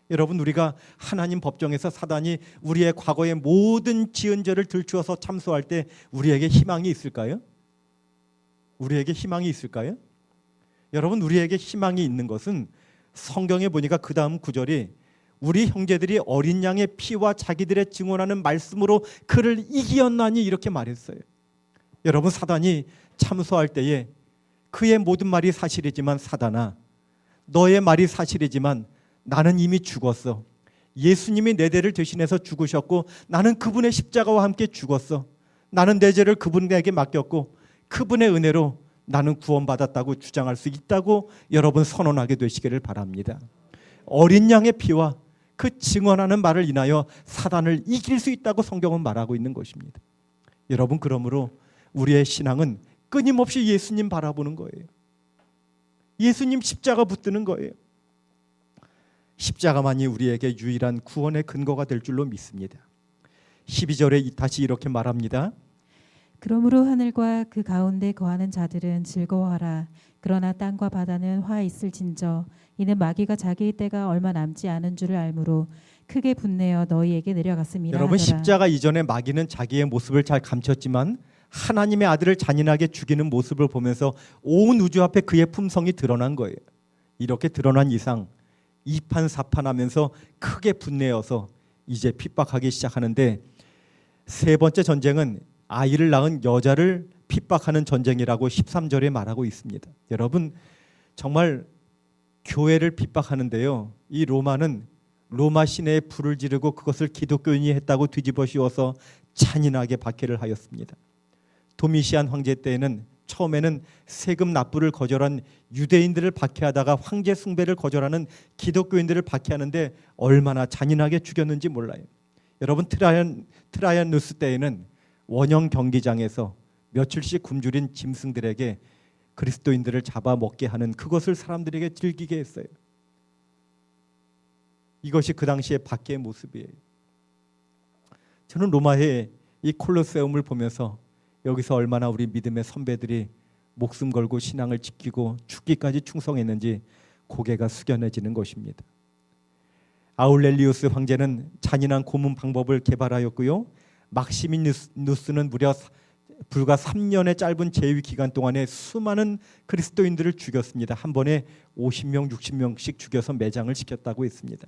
여러분, 우리가 하나님 법정에서 사단이 우리의 과거의 모든 지은 죄를 들추어서 참소할 때 우리에게 희망이 있을까요? 우리에게 희망이 있을까요? 여러분, 우리에게 희망이 있는 것은 성경에 보니까 그 다음 구절이 우리 형제들이 어린 양의 피와 자기들의 증언하는 말씀으로 그를 이기었나니 이렇게 말했어요. 여러분, 사단이 참소할 때에 그의 모든 말이 사실이지만 사단아, 너의 말이 사실이지만 나는 이미 죽었어. 예수님이 내 죄를 대신해서 죽으셨고 나는 그분의 십자가와 함께 죽었어. 나는 내 죄를 그분에게 맡겼고 그분의 은혜로 나는 구원받았다고 주장할 수 있다고 여러분 선언하게 되시기를 바랍니다. 어린 양의 피와 그 증언하는 말을 인하여 사단을 이길 수 있다고 성경은 말하고 있는 것입니다. 여러분, 그러므로 우리의 신앙은 끊임없이 예수님 바라보는 거예요. 예수님 십자가 붙드는 거예요. 십자가만이 우리에게 유일한 구원의 근거가 될 줄로 믿습니다. 12절에 다시 이렇게 말합니다. 그러므로 하늘과 그 가운데 거하는 자들은 즐거워하라. 그러나 땅과 바다는 화 있을진저 이는 마귀가 자기의 때가 얼마 남지 않은 줄을 알므로 크게 분내어 너희에게 내려갔습니다. 여러분, 하더라. 십자가 이전에 마귀는 자기의 모습을 잘 감췄지만 하나님의 아들을 잔인하게 죽이는 모습을 보면서 온 우주 앞에 그의 품성이 드러난 거예요. 이렇게 드러난 이상 이판사판하면서 크게 분내어서 이제 핍박하기 시작하는데, 세 번째 전쟁은 아이를 낳은 여자를 핍박하는 전쟁이라고 13절에 말하고 있습니다. 여러분, 정말 교회를 핍박하는데요, 이 로마는 로마 시내에 불을 지르고 그것을 기독교인이 했다고 뒤집어 씌워서 잔인하게 박해를 하였습니다. 도미시안 황제 때에는 처음에는 세금 납부를 거절한 유대인들을 박해하다가 황제 숭배를 거절하는 기독교인들을 박해하는데 얼마나 잔인하게 죽였는지 몰라요. 여러분, 트라이아누스 때에는 원형 경기장에서 며칠씩 굶주린 짐승들에게 그리스도인들을 잡아먹게 하는 그것을 사람들에게 즐기게 했어요. 이것이 그 당시의 박해의 모습이에요. 저는 로마의 이 콜로세움을 보면서 여기서 얼마나 우리 믿음의 선배들이 목숨 걸고 신앙을 지키고 죽기까지 충성했는지 고개가 숙연해지는 것입니다. 아울렐리우스 황제는 잔인한 고문 방법을 개발하였고요, 막시미누스는 불과 3년의 짧은 재위 기간 동안에 수많은 그리스도인들을 죽였습니다. 한 번에 50명, 60명씩 죽여서 매장을 시켰다고 했습니다.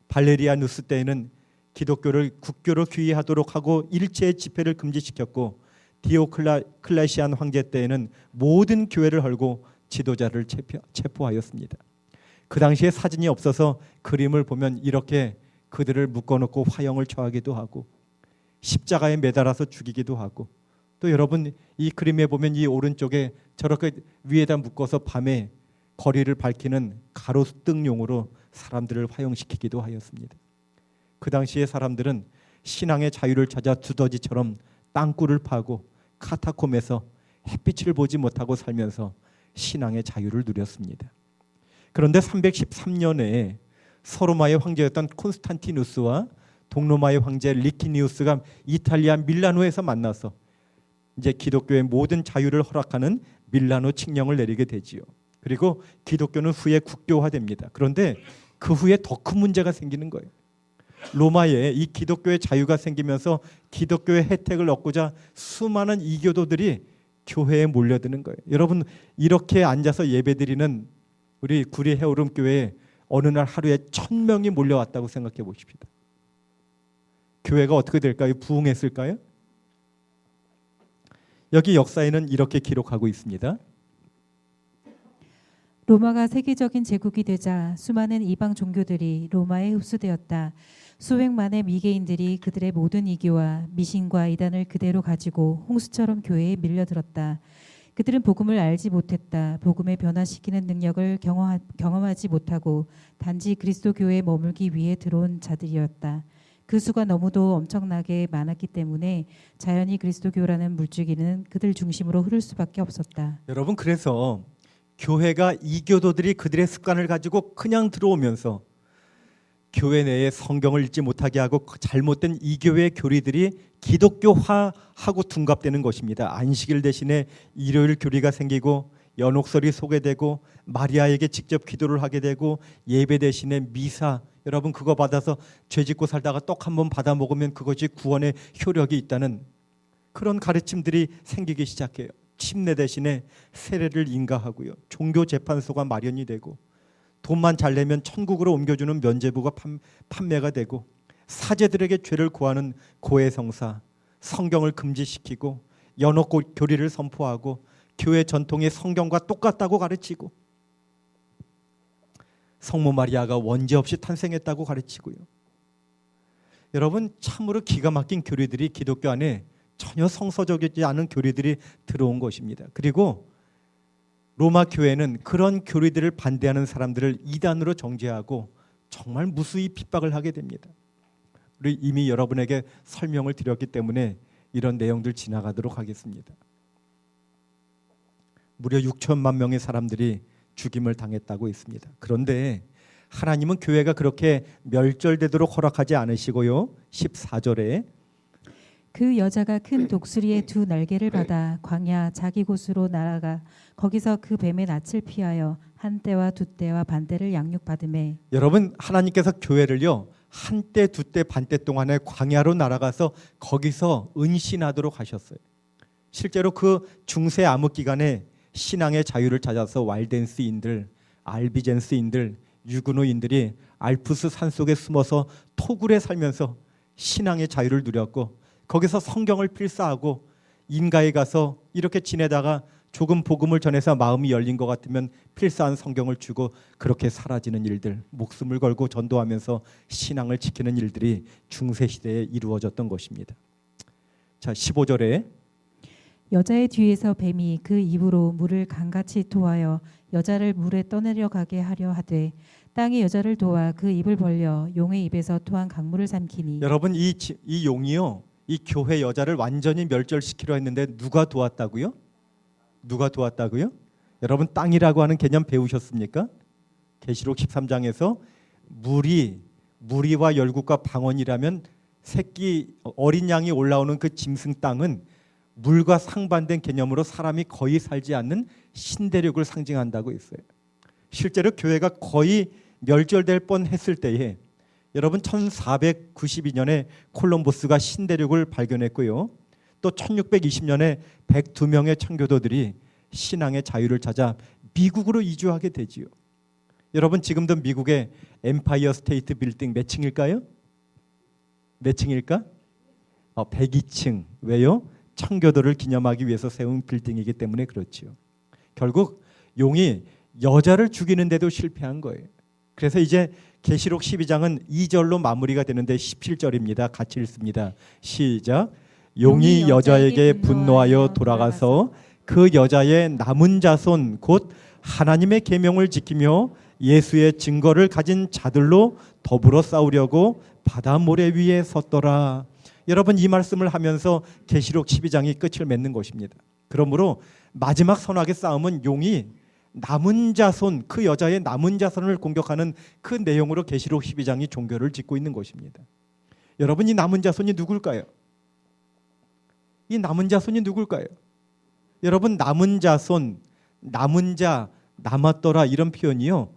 발레리아누스 때에는 기독교를 국교로 귀의하도록 하고 일체의 집회를 금지시켰고, 디오클레시안 황제 때에는 모든 교회를 헐고 지도자를 체포하였습니다. 그 당시에 사진이 없어서 그림을 보면 이렇게 그들을 묶어놓고 화형을 처하기도 하고 십자가에 매달아서 죽이기도 하고, 또 여러분 이 그림에 보면 이 오른쪽에 저렇게 위에다 묶어서 밤에 거리를 밝히는 가로등용으로 사람들을 화형시키기도 하였습니다. 그 당시의 사람들은 신앙의 자유를 찾아 두더지처럼 땅굴을 파고 카타콤에서 햇빛을 보지 못하고 살면서 신앙의 자유를 누렸습니다. 그런데 313년에 서로마의 황제였던 콘스탄티누스와 동로마의 황제 리키니우스가 이탈리아 밀라노에서 만나서 이제 기독교의 모든 자유를 허락하는 밀라노 칙령을 내리게 되지요. 그리고 기독교는 후에 국교화됩니다. 그런데 그 후에 더 큰 문제가 생기는 거예요. 로마에 이 기독교의 자유가 생기면서 기독교의 혜택을 얻고자 수많은 이교도들이 교회에 몰려드는 거예요. 여러분, 이렇게 앉아서 예배드리는 우리 구리 해오름 교회에 어느 날 하루에 1000명이 몰려왔다고 생각해 보십시다. 교회가 어떻게 될까요? 부흥했을까요? 여기 역사에는 이렇게 기록하고 있습니다. 로마가 세계적인 제국이 되자 수많은 이방 종교들이 로마에 흡수되었다. 수백만의 미개인들이 그들의 모든 이교와 미신과 이단을 그대로 가지고 홍수처럼 교회에 밀려들었다. 그들은 복음을 알지 못했다. 복음을 변화시키는 능력을 경험하지 못하고 단지 그리스도 교회에 머물기 위해 들어온 자들이었다. 그 수가 너무도 엄청나게 많았기 때문에 자연히 그리스도교라는 물줄기는 그들 중심으로 흐를 수밖에 없었다. 여러분, 그래서 교회가 이교도들이 그들의 습관을 가지고 그냥 들어오면서 교회 내에 성경을 읽지 못하게 하고 잘못된 이교회 교리들이 기독교화하고 둔갑되는 것입니다. 안식일 대신에 일요일 교리가 생기고 연옥설이 소개되고 마리아에게 직접 기도를 하게 되고 예배 대신에 미사, 여러분 그거 받아서 죄 짓고 살다가 떡 한 번 받아 먹으면 그것이 구원의 효력이 있다는 그런 가르침들이 생기기 시작해요. 침례 대신에 세례를 인가하고요, 종교 재판소가 마련이 되고 돈만 잘 내면 천국으로 옮겨주는 면죄부가 판매가 되고, 사제들에게 죄를 고하는 고해성사, 성경을 금지시키고 연옥 교리를 선포하고 교회 전통이 성경과 똑같다고 가르치고, 성모 마리아가 원죄 없이 탄생했다고 가르치고요. 여러분, 참으로 기가 막힌 교리들이 기독교 안에 전혀 성서적이지 않은 교리들이 들어온 것입니다. 그리고 로마 교회는 그런 교리들을 반대하는 사람들을 이단으로 정죄하고 정말 무수히 핍박을 하게 됩니다. 우리 이미 여러분에게 설명을 드렸기 때문에 이런 내용들 지나가도록 하겠습니다. 무려 6천만 명의 사람들이 죽임을 당했다고 했습니다. 그런데 하나님은 교회가 그렇게 멸절되도록 허락하지 않으시고요. 14절에 그 여자가 큰 독수리의 두 날개를 받아 광야 자기 곳으로 날아가 거기서 그 뱀의 낯을 피하여 한때와 두때와 반때를 양육받음에. 여러분, 하나님께서 교회를요 한때 두때 반때 동안에 광야로 날아가서 거기서 은신하도록 하셨어요. 실제로 그 중세 암흑 기간에 신앙의 자유를 찾아서 walden스인들, 알비젠스인들, 유그노인들이 알프스 산속에 숨어서 토굴에 살면서 신앙의 자유를 누렸고, 거기서 성경을 필사하고 인가에 가서 이렇게 지내다가 조금 복음을 전해서 마음이 열린 것 같으면 필사한 성경을 주고 그렇게 사라지는 일들, 목숨을 걸고 전도하면서 신앙을 지키는 일들이 중세시대에 이루어졌던 것입니다. 자, 15절에 여자의 뒤에서 뱀이 그 입으로 물을 강같이 토하여 여자를 물에 떠내려가게 하려 하되 땅이 여자를 도와 그 입을 벌려 용의 입에서 토한 강물을 삼키니. 여러분, 이 용이요 이 교회 여자를 완전히 멸절시키려 했는데 누가 도왔다고요? 누가 도왔다고요? 여러분, 땅이라고 하는 개념 배우셨습니까? 계시록 13장에서 무리와 열국과 방언이라면 새끼 어린 양이 올라오는 그 짐승 땅은 물과 상반된 개념으로 사람이 거의 살지 않는 신대륙을 상징한다고 했어요. 실제로 교회가 거의 멸절될 뻔했을 때에 여러분 1492년에 콜럼버스가 신대륙을 발견했고요. 또 1620년에 102명의 청교도들이 신앙의 자유를 찾아 미국으로 이주하게 되지요. 여러분, 지금도 미국의 엠파이어 스테이트 빌딩 몇 층일까요? 몇 층일까? 102층. 왜요? 청교도를 기념하기 위해서 세운 빌딩이기 때문에 그렇지요. 결국 용이 여자를 죽이는데도 실패한 거예요. 그래서 이제 계시록 12장은 2절로 마무리가 되는데 17절입니다. 같이 읽습니다. 시작. 용이 여자에게 분노하여 돌아가서 그 여자의 남은 자손 곧 하나님의 계명을 지키며 예수의 증거를 가진 자들로 더불어 싸우려고 바다 모래 위에 섰더라. 여러분, 이 말씀을 하면서 계시록 12장이 끝을 맺는 것입니다. 그러므로 마지막 선악의 싸움은 용이 남은 자손, 그 여자의 남은 자손을 공격하는 그 내용으로 계시록 12장이 종결을 짓고 있는 것입니다. 여러분, 이 남은 자손이 누굴까요? 이 남은 자손이 누굴까요? 여러분, 남은 자손, 남은 자, 남았더라 이런 표현이요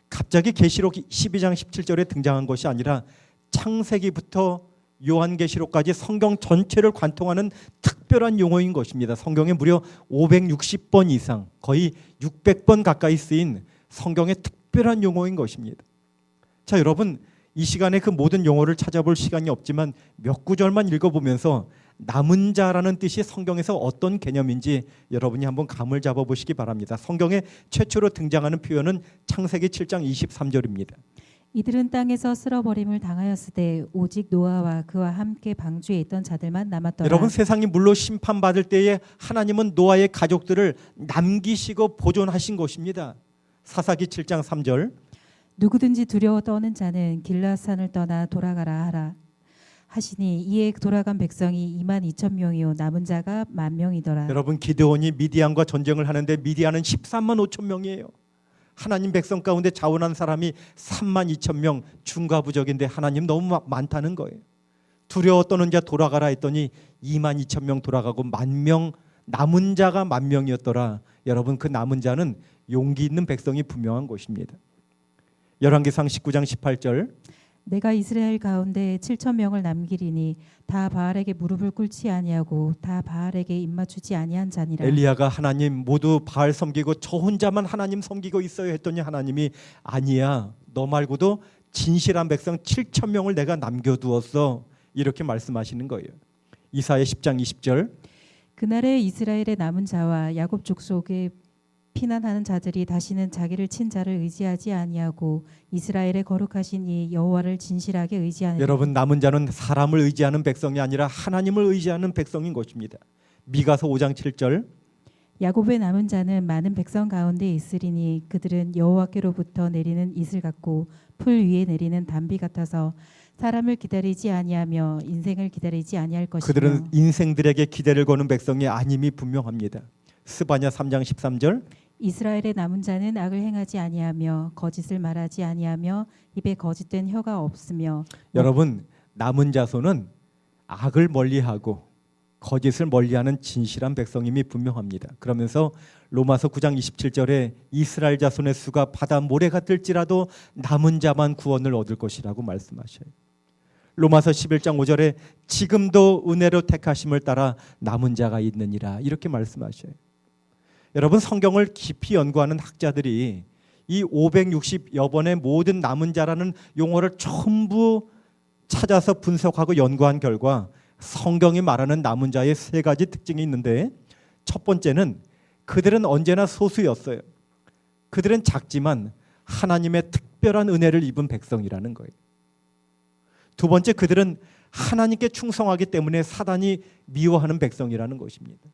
갑자기 계시록 12장 17절에 등장한 것이 아니라 창세기부터 요한계시록까지 성경 전체를 관통하는 특별한 용어인 것입니다. 성경에 무려 560번 이상, 거의 600번 가까이 쓰인 성경의 특별한 용어인 것입니다. 자, 여러분, 이 시간에 그 모든 용어를 찾아볼 시간이 없지만 몇 구절만 읽어보면서 남은 자라는 뜻이 성경에서 어떤 개념인지 여러분이 한번 감을 잡아보시기 바랍니다. 성경에 최초로 등장하는 표현은 창세기 7장 23절입니다. 이들은 땅에서 쓸어버림을 당하였으되 오직 노아와 그와 함께 방주에 있던 자들만 남았더라. 여러분, 세상이 물로 심판받을 때에 하나님은 노아의 가족들을 남기시고 보존하신 것입니다. 사사기 7장 3절. 누구든지 두려워 떠는 자는 길라산을 떠나 돌아가라 하라 하시니 이에 돌아간 백성이 22,000명이요 남은 자가 10,000명이더라. 여러분, 기드온이 미디안과 전쟁을 하는데 미디안은 135,000명이에요. 하나님 백성 가운데 자원한 사람이 32,000명, 중과부적인데 하나님 너무 많다는 거예요. 두려워 떠는 자 돌아가라 했더니 22,000명 돌아가고 10,000명, 남은 자가 10,000명이었더라. 여러분, 그 남은 자는 용기 있는 백성이 분명한 것입니다. 열왕기상 19장 18절. 내가 이스라엘 가운데 7천 명을 남기리니 다 바알에게 무릎을 꿇지 아니하고 다 바알에게 입맞추지 아니한 자니라. 엘리야가 하나님 모두 바알 섬기고 저 혼자만 하나님 섬기고 있어요 했더니 하나님이 아니야, 너 말고도 진실한 백성 7천 명을 내가 남겨두었어, 이렇게 말씀하시는 거예요. 이사야 10장 20절. 그날에 이스라엘의 남은 자와 야곱 족속에 피난하는 자들이 다시는 자기를 친 자를 의지하지 아니하고 이스라엘의 거룩하신 이 여호와를 진실하게 의지하는. 여러분, 남은 자는 사람을 의지하는 백성이 아니라 하나님을 의지하는 백성인 것입니다. 미가서 5장 7절. 야곱의 남은 자는 많은 백성 가운데 있으리니 그들은 여호와께로부터 내리는 이슬 같고 풀 위에 내리는 단비 같아서 사람을 기다리지 아니하며 인생을 기다리지 아니할 것이며. 그들은 인생들에게 기대를 거는 백성이 아님이 분명합니다. 스바냐 3장 13절. 이스라엘의 남은 자는 악을 행하지 아니하며 거짓을 말하지 아니하며 입에 거짓된 혀가 없으며. 여러분, 남은 자손은 악을 멀리하고 거짓을 멀리하는 진실한 백성임이 분명합니다. 그러면서 로마서 9장 27절에 이스라엘 자손의 수가 바다 모래가 뜰지라도 남은 자만 구원을 얻을 것이라고 말씀하셔요. 로마서 11장 5절에 지금도 은혜로 택하심을 따라 남은 자가 있느니라, 이렇게 말씀하셔요. 여러분, 성경을 깊이 연구하는 학자들이 이 560여 번의 모든 남은 자라는 용어를 전부 찾아서 분석하고 연구한 결과 성경이 말하는 남은 자의 세 가지 특징이 있는데, 첫 번째는 그들은 언제나 소수였어요. 그들은 작지만 하나님의 특별한 은혜를 입은 백성이라는 거예요. 두 번째, 그들은 하나님께 충성하기 때문에 사단이 미워하는 백성이라는 것입니다.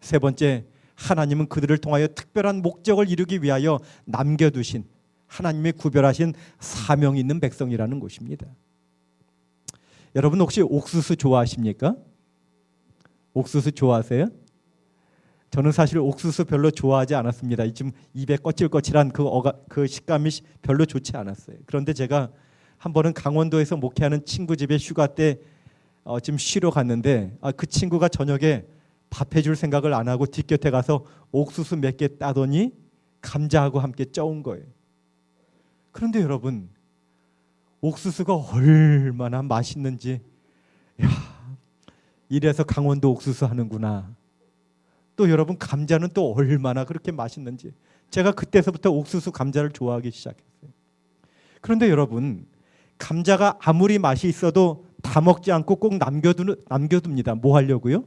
세 번째, 하나님은 그들을 통하여 특별한 목적을 이루기 위하여 남겨두신 하나님이 구별하신 사명이 있는 백성이라는 것입니다. 여러분, 혹시 옥수수 좋아하십니까? 옥수수 좋아하세요? 저는 사실 옥수수 별로 좋아하지 않았습니다. 지금 입에 거칠거칠한 그 식감이 별로 좋지 않았어요. 그런데 제가 한 번은 강원도에서 목회하는 친구 집에 휴가 때 지금 쉬러 갔는데 그 친구가 저녁에 밥 해줄 생각을 안 하고 뒷곁에 가서 옥수수 몇 개 따더니 감자하고 함께 쪄온 거예요. 그런데 여러분, 옥수수가 얼마나 맛있는지, 야, 이래서 강원도 옥수수 하는구나. 또 여러분, 감자는 또 얼마나 그렇게 맛있는지, 제가 그때서부터 옥수수 감자를 좋아하기 시작했어요. 그런데 여러분, 감자가 아무리 맛이 있어도 다 먹지 않고 꼭 남겨둡니다. 뭐 하려고요?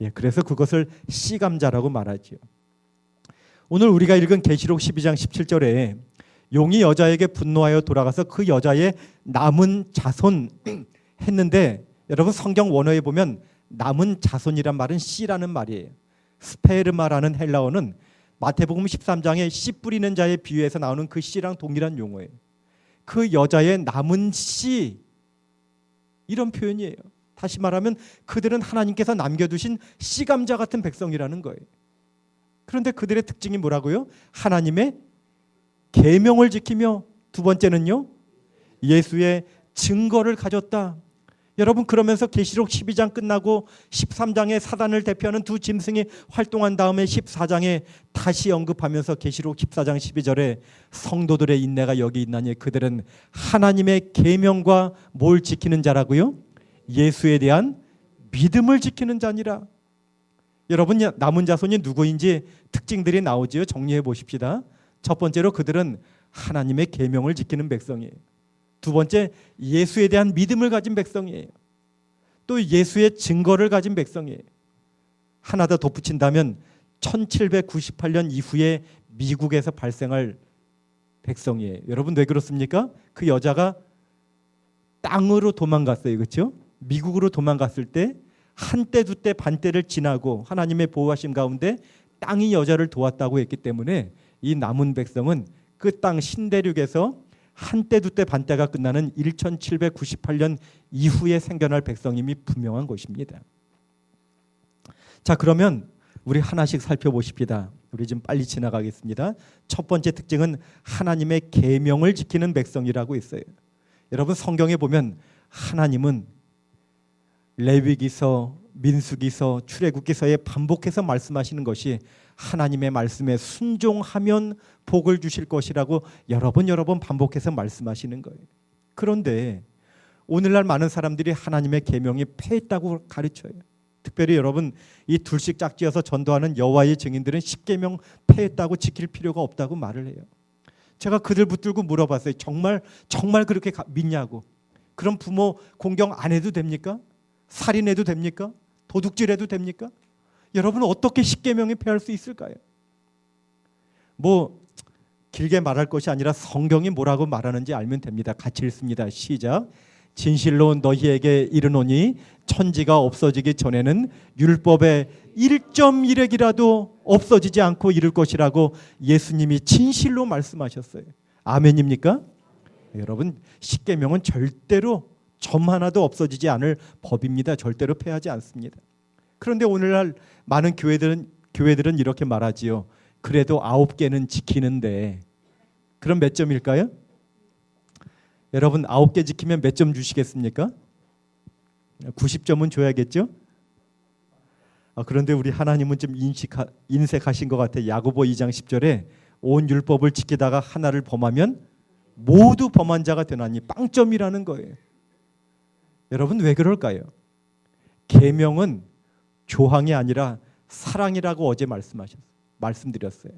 예, 그래서 그것을 씨감자라고 말하지요. 오늘 우리가 읽은 계시록 12장 17절에 용이 여자에게 분노하여 돌아가서 그 여자의 남은 자손 했는데, 여러분, 성경 원어에 보면 남은 자손이란 말은 씨라는 말이에요. 스페르마라는 헬라어는 마태복음 13장에 씨 뿌리는 자의 비유에서 나오는 그 씨랑 동일한 용어예요. 그 여자의 남은 씨, 이런 표현이에요. 다시 말하면 그들은 하나님께서 남겨두신 씨감자 같은 백성이라는 거예요. 그런데 그들의 특징이 뭐라고요? 하나님의 계명을 지키며, 두 번째는요, 예수의 증거를 가졌다. 여러분, 그러면서 계시록 12장 끝나고 13장에 사단을 대표하는 두 짐승이 활동한 다음에 14장에 다시 언급하면서 계시록 14장 12절에 성도들의 인내가 여기 있나니 그들은 하나님의 계명과 뭘 지키는 자라고요? 예수에 대한 믿음을 지키는 자니라. 여러분, 남은 자손이 누구인지 특징들이 나오지요. 정리해 보십시다. 첫 번째로 그들은 하나님의 계명을 지키는 백성이에요. 두 번째, 예수에 대한 믿음을 가진 백성이에요. 또 예수의 증거를 가진 백성이에요. 하나 더 덧붙인다면 1798년 이후에 미국에서 발생할 백성이에요. 여러분, 왜 그렇습니까? 그 여자가 땅으로 도망갔어요. 그렇죠? 미국으로 도망갔을 때 한때 두때 반때를 지나고 하나님의 보호하심 가운데 땅이 여자를 도왔다고 했기 때문에 이 남은 백성은 그 땅 신대륙에서 한때 두때 반때가 끝나는 1798년 이후에 생겨날 백성임이 분명한 것입니다. 자, 그러면 우리 하나씩 살펴보십시다. 우리 좀 빨리 지나가겠습니다. 첫 번째 특징은 하나님의 계명을 지키는 백성이라고 있어요. 여러분, 성경에 보면 하나님은 레위기서, 민수기서, 출애굽기서에 반복해서 말씀하시는 것이 하나님의 말씀에 순종하면 복을 주실 것이라고 여러 번 반복해서 말씀하시는 거예요. 그런데 오늘날 많은 사람들이 하나님의 계명이 패했다고 가르쳐요. 특별히 여러분 이 둘씩 짝지어서 전도하는 여호와의 증인들은 십계명 패했다고 지킬 필요가 없다고 말을 해요. 제가 그들 붙들고 물어봤어요. 정말 그렇게 믿냐고. 그럼 부모 공경 안 해도 됩니까? 살인해도 됩니까? 도둑질해도 됩니까? 여러분 어떻게 십계명이 패할 수 있을까요? 뭐 길게 말할 것이 아니라 성경이 뭐라고 말하는지 알면 됩니다. 같이 읽습니다. 시작. 진실로 너희에게 이르노니 천지가 없어지기 전에는 율법의 1.1획이라도 없어지지 않고 이룰 것이라고 예수님이 진실로 말씀하셨어요. 아멘입니까? 여러분 십계명은 절대로 점 하나도 없어지지 않을 법입니다. 절대로 패하지 않습니다. 그런데 오늘날 많은 교회들은 이렇게 말하지요. 그래도 9개는 지키는데 그럼 몇 점일까요? 여러분 9개 지키면 몇 점 주시겠습니까? 90점은 줘야겠죠? 그런데 우리 하나님은 좀 인색하신 것 같아요. 야고보 2장 10절에 온 율법을 지키다가 하나를 범하면 모두 범한 자가 되나니 빵점이라는 거예요. 여러분 왜 그럴까요? 계명은 조항이 아니라 사랑이라고 어제 말씀드렸어요.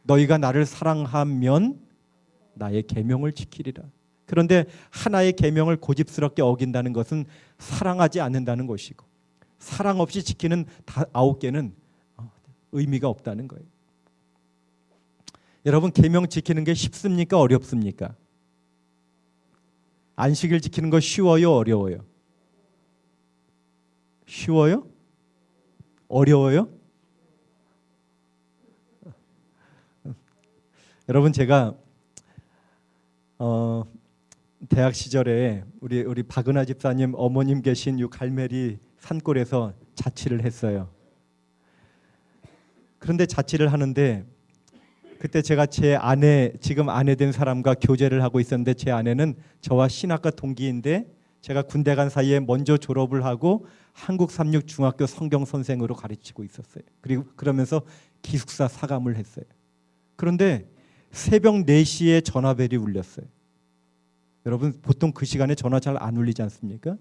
너희가 나를 사랑하면 나의 계명을 지키리라. 그런데 하나의 계명을 고집스럽게 어긴다는 것은 사랑하지 않는다는 것이고 사랑 없이 지키는 9개는 의미가 없다는 거예요. 여러분 계명 지키는 게 쉽습니까? 어렵습니까? 안식일 지키는 거 쉬워요? 어려워요? 쉬워요? 어려워요? 여러분 제가 대학 시절에 우리 박은하 집사님 어머님 계신 이 갈매리 산골에서 자취를 했어요. 그런데 자취를 하는데 그때 제가 제 아내 지금 아내 된 사람과 교제를 하고 있었는데 제 아내는 저와 신학과 동기인데 제가 군대 간 사이에 먼저 졸업을 하고 한국 삼육 중학교 성경 선생으로 가르치고 있었어요. 그리고 그러면서 기숙사 사감을 했어요. 그런데 새벽 4시에 전화벨이 울렸어요. 여러분 보통 그 시간에 전화 잘 안 울리지 않습니까?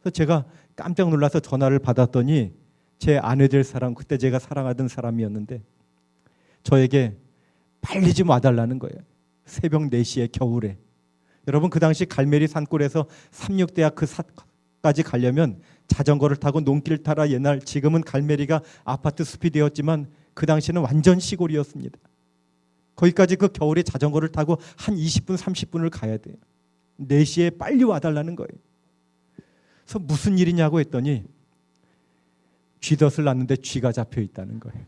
그래서 제가 깜짝 놀라서 전화를 받았더니 제 아내 될 사람, 그때 제가 사랑하던 사람이었는데 저에게 빨리 좀 와달라는 거예요. 새벽 4시에 겨울에. 여러분 그 당시 갈매리 산골에서 삼육대학 까지 가려면 자전거를 타고 논길 타라. 옛날 지금은 갈매리가 아파트 숲이 되었지만 그 당시는 완전 시골이었습니다. 거기까지 그 겨울에 자전거를 타고 한 20분 30분을 가야 돼요. 4시에 빨리 와달라는 거예요. 그래서 무슨 일이냐고 했더니 쥐덫을 놨는데 쥐가 잡혀 있다는 거예요.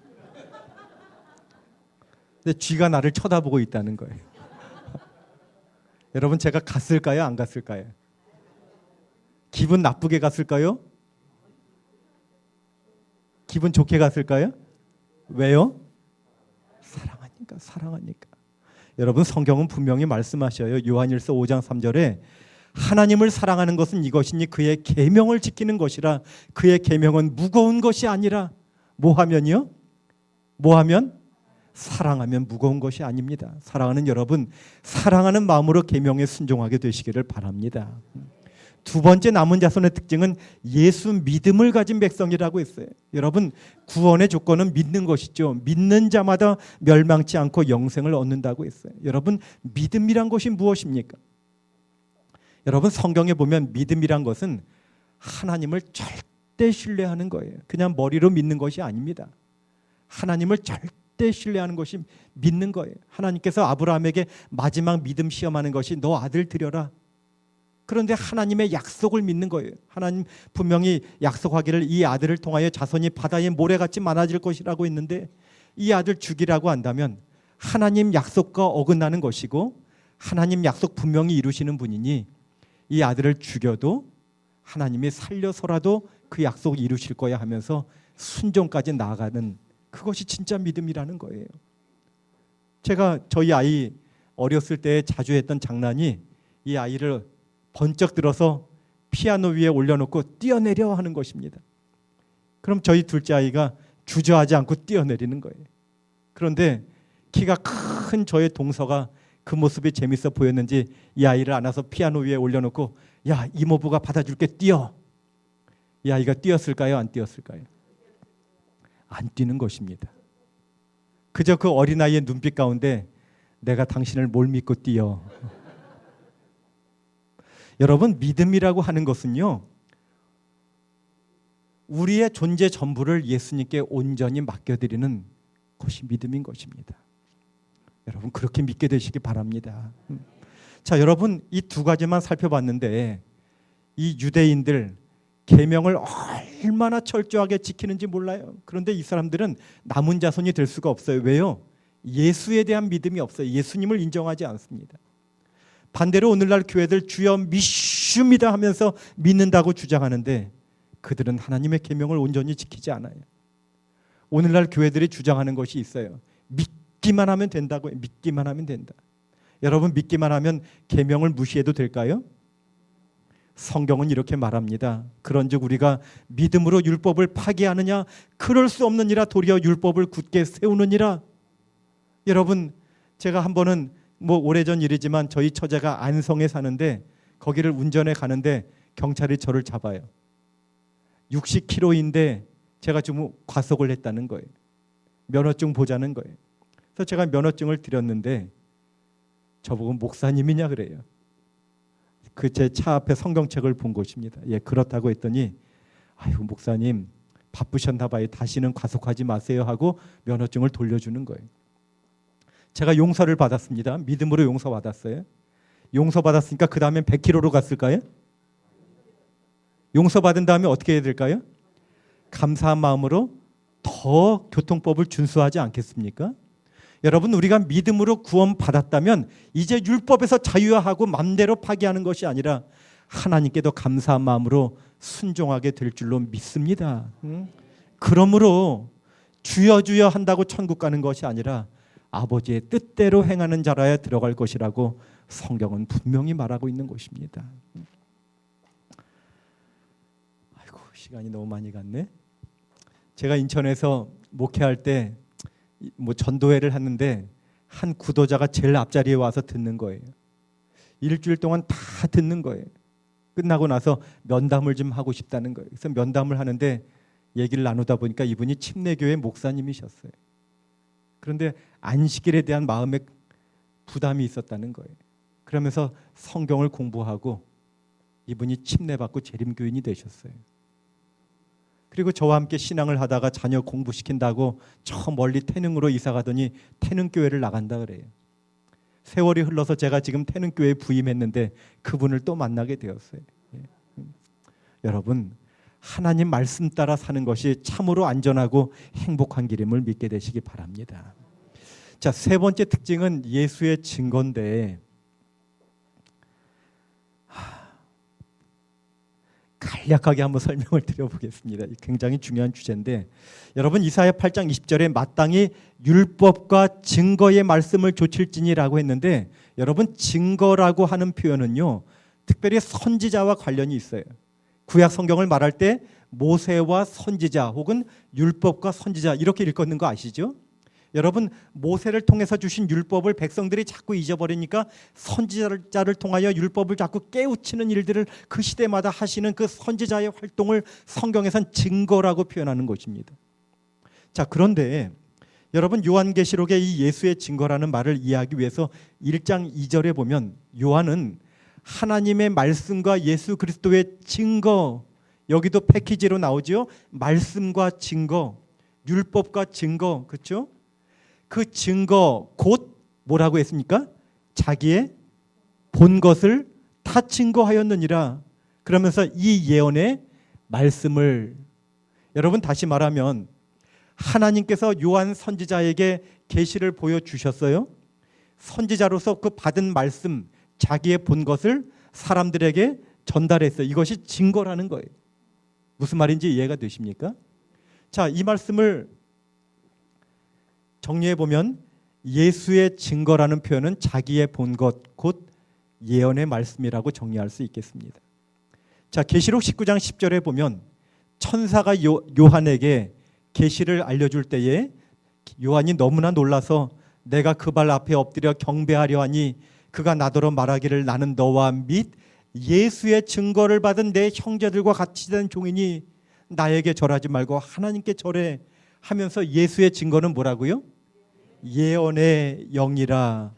근데 쥐가 나를 쳐다보고 있다는 거예요. 여러분 제가 갔을까요? 안 갔을까요? 기분 나쁘게 갔을까요? 기분 좋게 갔을까요? 왜요? 사랑하니까. 여러분 성경은 분명히 말씀하셔요. 요한일서 5장 3절에 하나님을 사랑하는 것은 이것이니 그의 계명을 지키는 것이라. 그의 계명은 무거운 것이 아니라 뭐하면요? 뭐하면? 사랑하면 무거운 것이 아닙니다. 사랑하는 여러분, 사랑하는 마음으로 계명에 순종하게 되시기를 바랍니다. 두 번째 남은 자손의 특징은 예수 믿음을 가진 백성이라고 했어요. 여러분 구원의 조건은 믿는 것이죠. 믿는 자마다 멸망치 않고 영생을 얻는다고 했어요. 여러분 믿음이란 것이 무엇입니까? 여러분 성경에 보면 믿음이란 것은 하나님을 절대 신뢰하는 거예요. 그냥 머리로 믿는 것이 아닙니다. 하나님을 절대 신뢰하는 것이 믿는 거예요. 하나님께서 아브라함에게 마지막 믿음 시험하는 것이 너 아들 드려라. 그런데 하나님의 약속을 믿는 거예요. 하나님 분명히 약속하기를 이 아들을 통하여 자손이 바다의 모래같이 많아질 것이라고 했는데 이 아들 죽이라고 한다면 하나님 약속과 어긋나는 것이고 하나님 약속 분명히 이루시는 분이니 이 아들을 죽여도 하나님이 살려서라도 그 약속을 이루실 거야 하면서 순종까지 나아가는 그것이 진짜 믿음이라는 거예요. 제가 저희 아이 어렸을 때 자주 했던 장난이 이 아이를 번쩍 들어서 피아노 위에 올려놓고 뛰어내려 하는 것입니다. 그럼 저희 둘째 아이가 주저하지 않고 뛰어내리는 거예요. 그런데 키가 큰 저의 동서가 그 모습이 재밌어 보였는지 이 아이를 안아서 피아노 위에 올려놓고 야, 이모부가 받아줄게, 뛰어. 이 아이가 뛰었을까요? 안 뛰었을까요? 안 뛰는 것입니다. 그저 그 어린아이의 눈빛 가운데 내가 당신을 뭘 믿고 뛰어. 여러분, 믿음이라고 하는 것은요, 우리의 존재 전부를 예수님께 온전히 맡겨드리는 것이 믿음인 것입니다. 여러분, 그렇게 믿게 되시기 바랍니다. 자, 여러분, 이 두 가지만 살펴봤는데 이 유대인들 계명을 얼마나 철저하게 지키는지 몰라요. 그런데 이 사람들은 남은 자손이 될 수가 없어요. 왜요? 예수에 대한 믿음이 없어요. 예수님을 인정하지 않습니다. 반대로 오늘날 교회들 주여 믿습니다 하면서 믿는다고 주장하는데 그들은 하나님의 계명을 온전히 지키지 않아요. 오늘날 교회들이 주장하는 것이 있어요. 믿기만 하면 된다고요. 믿기만 하면 된다. 여러분, 믿기만 하면 계명을 무시해도 될까요? 성경은 이렇게 말합니다. 그런즉 우리가 믿음으로 율법을 파기하느냐? 그럴 수 없느니라. 도리어 율법을 굳게 세우느니라. 여러분, 제가 한 번은 오래전 일이지만 저희 처제가 안성에 사는데 거기를 운전해 가는데 경찰이 저를 잡아요. 60km인데 제가 좀 과속을 했다는 거예요. 면허증 보자는 거예요. 그래서 제가 면허증을 드렸는데 저보고 목사님이냐 그래요. 그 제 차 앞에 성경책을 본 것입니다. 예, 그렇다고 했더니 아이고 목사님 바쁘셨나 봐요. 다시는 과속하지 마세요 하고 면허증을 돌려주는 거예요. 제가 용서를 받았습니다. 믿음으로 용서받았어요. 용서받았으니까 그 다음에 100km로 갔을까요? 용서받은 다음에 어떻게 해야 될까요? 감사한 마음으로 더 교통법을 준수하지 않겠습니까? 여러분, 우리가 믿음으로 구원받았다면 이제 율법에서 자유화하고 맘대로 파기하는 것이 아니라 하나님께도 감사한 마음으로 순종하게 될 줄로 믿습니다. 그러므로 주여 주여 한다고 천국 가는 것이 아니라 아버지의 뜻대로 행하는 자라야 들어갈 것이라고 성경은 분명히 말하고 있는 것입니다. 아이고, 시간이 너무 많이 갔네. 제가 인천에서 목회할 때 전도회를 하는데 한 구도자가 제일 앞자리에 와서 듣는 거예요. 일주일 동안 다 듣는 거예요. 끝나고 나서 면담을 좀 하고 싶다는 거예요. 그래서 면담을 하는데 얘기를 나누다 보니까 이분이 침례교회 목사님이셨어요. 그런데 안식일에 대한 마음의 부담이 있었다는 거예요. 그러면서 성경을 공부하고 이분이 침례받고 재림교인이 되셨어요. 그리고 저와 함께 신앙을 하다가 자녀 공부시킨다고 저 멀리 태능으로 이사 가더니 태능교회를 나간다 그래요. 세월이 흘러서 제가 지금 태능교회에 부임했는데 그분을 또 만나게 되었어요. 여러분, 하나님 말씀 따라 사는 것이 참으로 안전하고 행복한 길임을 믿게 되시기 바랍니다. 자, 세 번째 특징은 예수의 증거인데 간략하게 한번 설명을 드려보겠습니다. 굉장히 중요한 주제인데 여러분, 이사야 8장 20절에 마땅히 율법과 증거의 말씀을 조칠지니라고 했는데 여러분, 증거라고 하는 표현은요 특별히 선지자와 관련이 있어요. 구약 성경을 말할 때 모세와 선지자 혹은 율법과 선지자 이렇게 읽는 거 아시죠? 여러분, 모세를 통해서 주신 율법을 백성들이 자꾸 잊어버리니까 선지자를 통하여 율법을 자꾸 깨우치는 일들을 그 시대마다 하시는 그 선지자의 활동을 성경에선 증거라고 표현하는 것입니다. 자, 그런데 여러분, 요한계시록의 이 예수의 증거라는 말을 이해하기 위해서 1장 2절에 보면 요한은 하나님의 말씀과 예수 그리스도의 증거, 여기도 패키지로 나오죠. 말씀과 증거, 율법과 증거, 그렇죠? 그 증거 곧 뭐라고 했습니까? 자기의 본 것을 다 증거하였느니라. 그러면서 이 예언의 말씀을, 여러분 다시 말하면 하나님께서 요한 선지자에게 계시를 보여주셨어요. 선지자로서 그 받은 말씀, 자기의 본 것을 사람들에게 전달했어요. 이것이 증거라는 거예요. 무슨 말인지 이해가 되십니까? 자, 이 말씀을 정리해 보면 예수의 증거라는 표현은 자기의 본 것, 곧 예언의 말씀이라고 정리할 수 있겠습니다. 자, 계시록 19장 10절에 보면 천사가 요한에게 계시를 알려줄 때에 요한이 너무나 놀라서 내가 그 발 앞에 엎드려 경배하려 하니 그가 나더러 말하기를 나는 너와 및 예수의 증거를 받은 내 형제들과 같이 된 종이니 나에게 절하지 말고 하나님께 절해 하면서 예수의 증거는 뭐라고요? 예언의 영이라.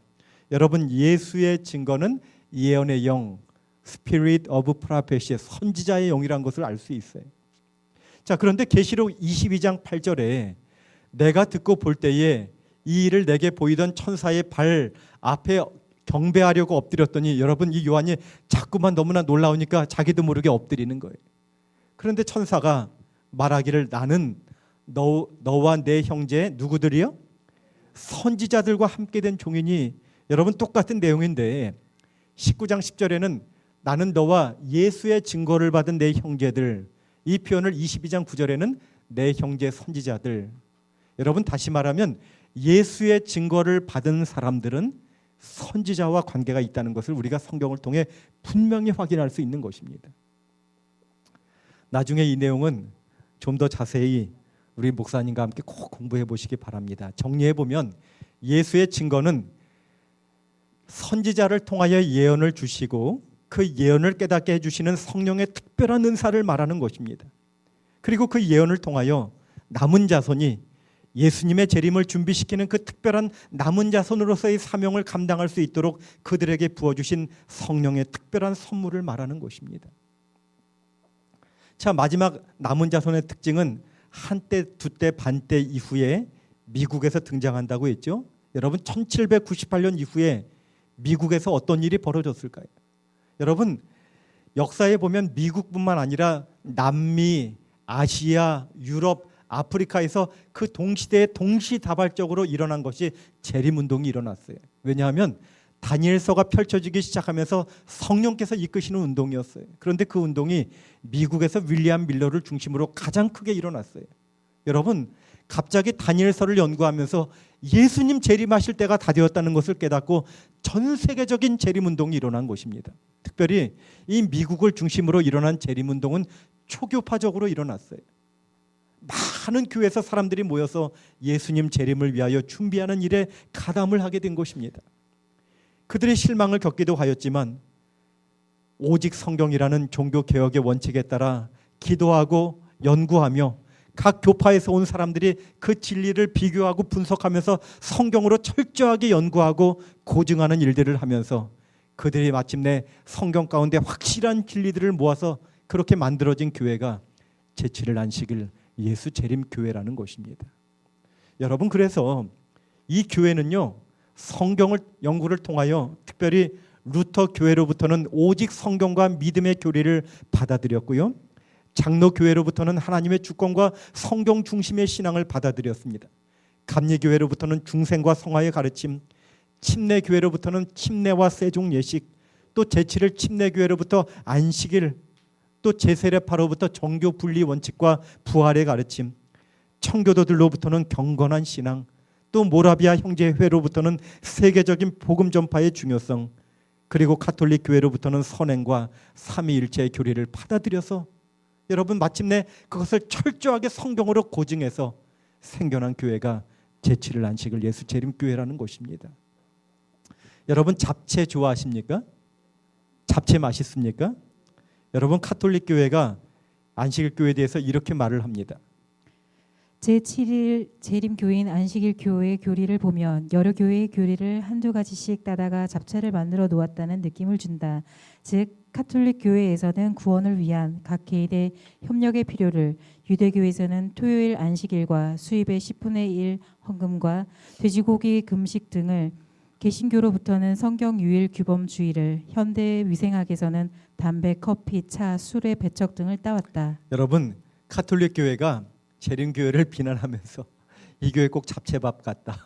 여러분, 예수의 증거는 예언의 영, Spirit of Prophecy, 선지자의 영이라는 것을 알 수 있어요. 자, 그런데 계시록 22장 8절에 내가 듣고 볼 때에 이 일을 내게 보이던 천사의 발 앞에 경배하려고 엎드렸더니, 여러분, 이 요한이 자꾸만 너무나 놀라우니까 자기도 모르게 엎드리는 거예요. 그런데 천사가 말하기를 나는 너와 내 형제 누구들이요? 선지자들과 함께 된 종이니. 여러분, 똑같은 내용인데 19장 10절에는 나는 너와 예수의 증거를 받은 내 형제들, 이 표현을 22장 9절에는 내 형제 선지자들. 여러분, 다시 말하면 예수의 증거를 받은 사람들은 선지자와 관계가 있다는 것을 우리가 성경을 통해 분명히 확인할 수 있는 것입니다. 나중에 이 내용은 좀 더 자세히 우리 목사님과 함께 꼭 공부해 보시기 바랍니다. 정리해 보면 예수의 증거는 선지자를 통하여 예언을 주시고 그 예언을 깨닫게 해주시는 성령의 특별한 은사를 말하는 것입니다. 그리고 그 예언을 통하여 남은 자손이 예수님의 재림을 준비시키는 그 특별한 남은 자손으로서의 사명을 감당할 수 있도록 그들에게 부어주신 성령의 특별한 선물을 말하는 것입니다. 자, 마지막 남은 자손의 특징은 한때, 두때, 반때 이후에 미국에서 등장한다고 했죠. 여러분, 1798년 이후에 미국에서 어떤 일이 벌어졌을까요? 여러분, 역사에 보면 미국뿐만 아니라 남미, 아시아, 유럽, 아프리카에서 그 동시대에 동시다발적으로 일어난 것이 재림운동이 일어났어요. 왜냐하면 다니엘서가 펼쳐지기 시작하면서 성령께서 이끄시는 운동이었어요. 그런데 그 운동이 미국에서 윌리엄 밀러를 중심으로 가장 크게 일어났어요. 여러분, 갑자기 다니엘서를 연구하면서 예수님 재림하실 때가 다 되었다는 것을 깨닫고 전 세계적인 재림운동이 일어난 것입니다. 특별히 이 미국을 중심으로 일어난 재림운동은 초교파적으로 일어났어요. 많은 교회에서 사람들이 모여서 예수님 재림을 위하여 준비하는 일에 가담을 하게 된 것입니다. 그들의 실망을 겪기도 하였지만 오직 성경이라는 종교개혁의 원칙에 따라 기도하고 연구하며 각 교파에서 온 사람들이 그 진리를 비교하고 분석하면서 성경으로 철저하게 연구하고 고증하는 일들을 하면서 그들이 마침내 성경 가운데 확실한 진리들을 모아서 그렇게 만들어진 교회가 제7일 안식일 예수 재림 교회라는 것입니다. 여러분, 그래서 이 교회는요, 성경을 연구를 통하여 특별히 루터 교회로부터는 오직 성경과 믿음의 교리를 받아들였고요, 장로 교회로부터는 하나님의 주권과 성경 중심의 신앙을 받아들였습니다. 감리 교회로부터는 중생과 성화의 가르침, 침례 교회로부터는 침례와 세종 예식, 또 제7일 침례 교회로부터 안식일, 또 제세례파로부터 정교 분리 원칙과 부활의 가르침, 청교도들로부터는 경건한 신앙, 또 모라비아 형제회로부터는 세계적인 복음 전파의 중요성, 그리고 가톨릭 교회로부터는 선행과 삼위일체의 교리를 받아들여서 여러분, 마침내 그것을 철저하게 성경으로 고증해서 생겨난 교회가 제7일 안식일 예수 재림 교회라는 것입니다. 여러분, 잡채 좋아하십니까? 잡채 맛있습니까? 여러분, 가톨릭 교회가 안식일 교회에 대해서 이렇게 말을 합니다. 제7일 재림교회인 안식일 교회의 교리를 보면 여러 교회의 교리를 한두 가지씩 따다가 잡채를 만들어 놓았다는 느낌을 준다. 즉 카톨릭 교회에서는 구원을 위한 각 개인의 협력의 필요를, 유대교에서는 토요일 안식일과 수입의 10분의 1 헌금과 돼지고기 금식 등을, 개신교로부터는 성경 유일 규범주의를, 현대 위생학에서는 담배, 커피, 차, 술의 배척 등을 따왔다. 여러분, 가톨릭 교회가 재림교회를 비난하면서 이 교회 꼭 잡채밥 같다,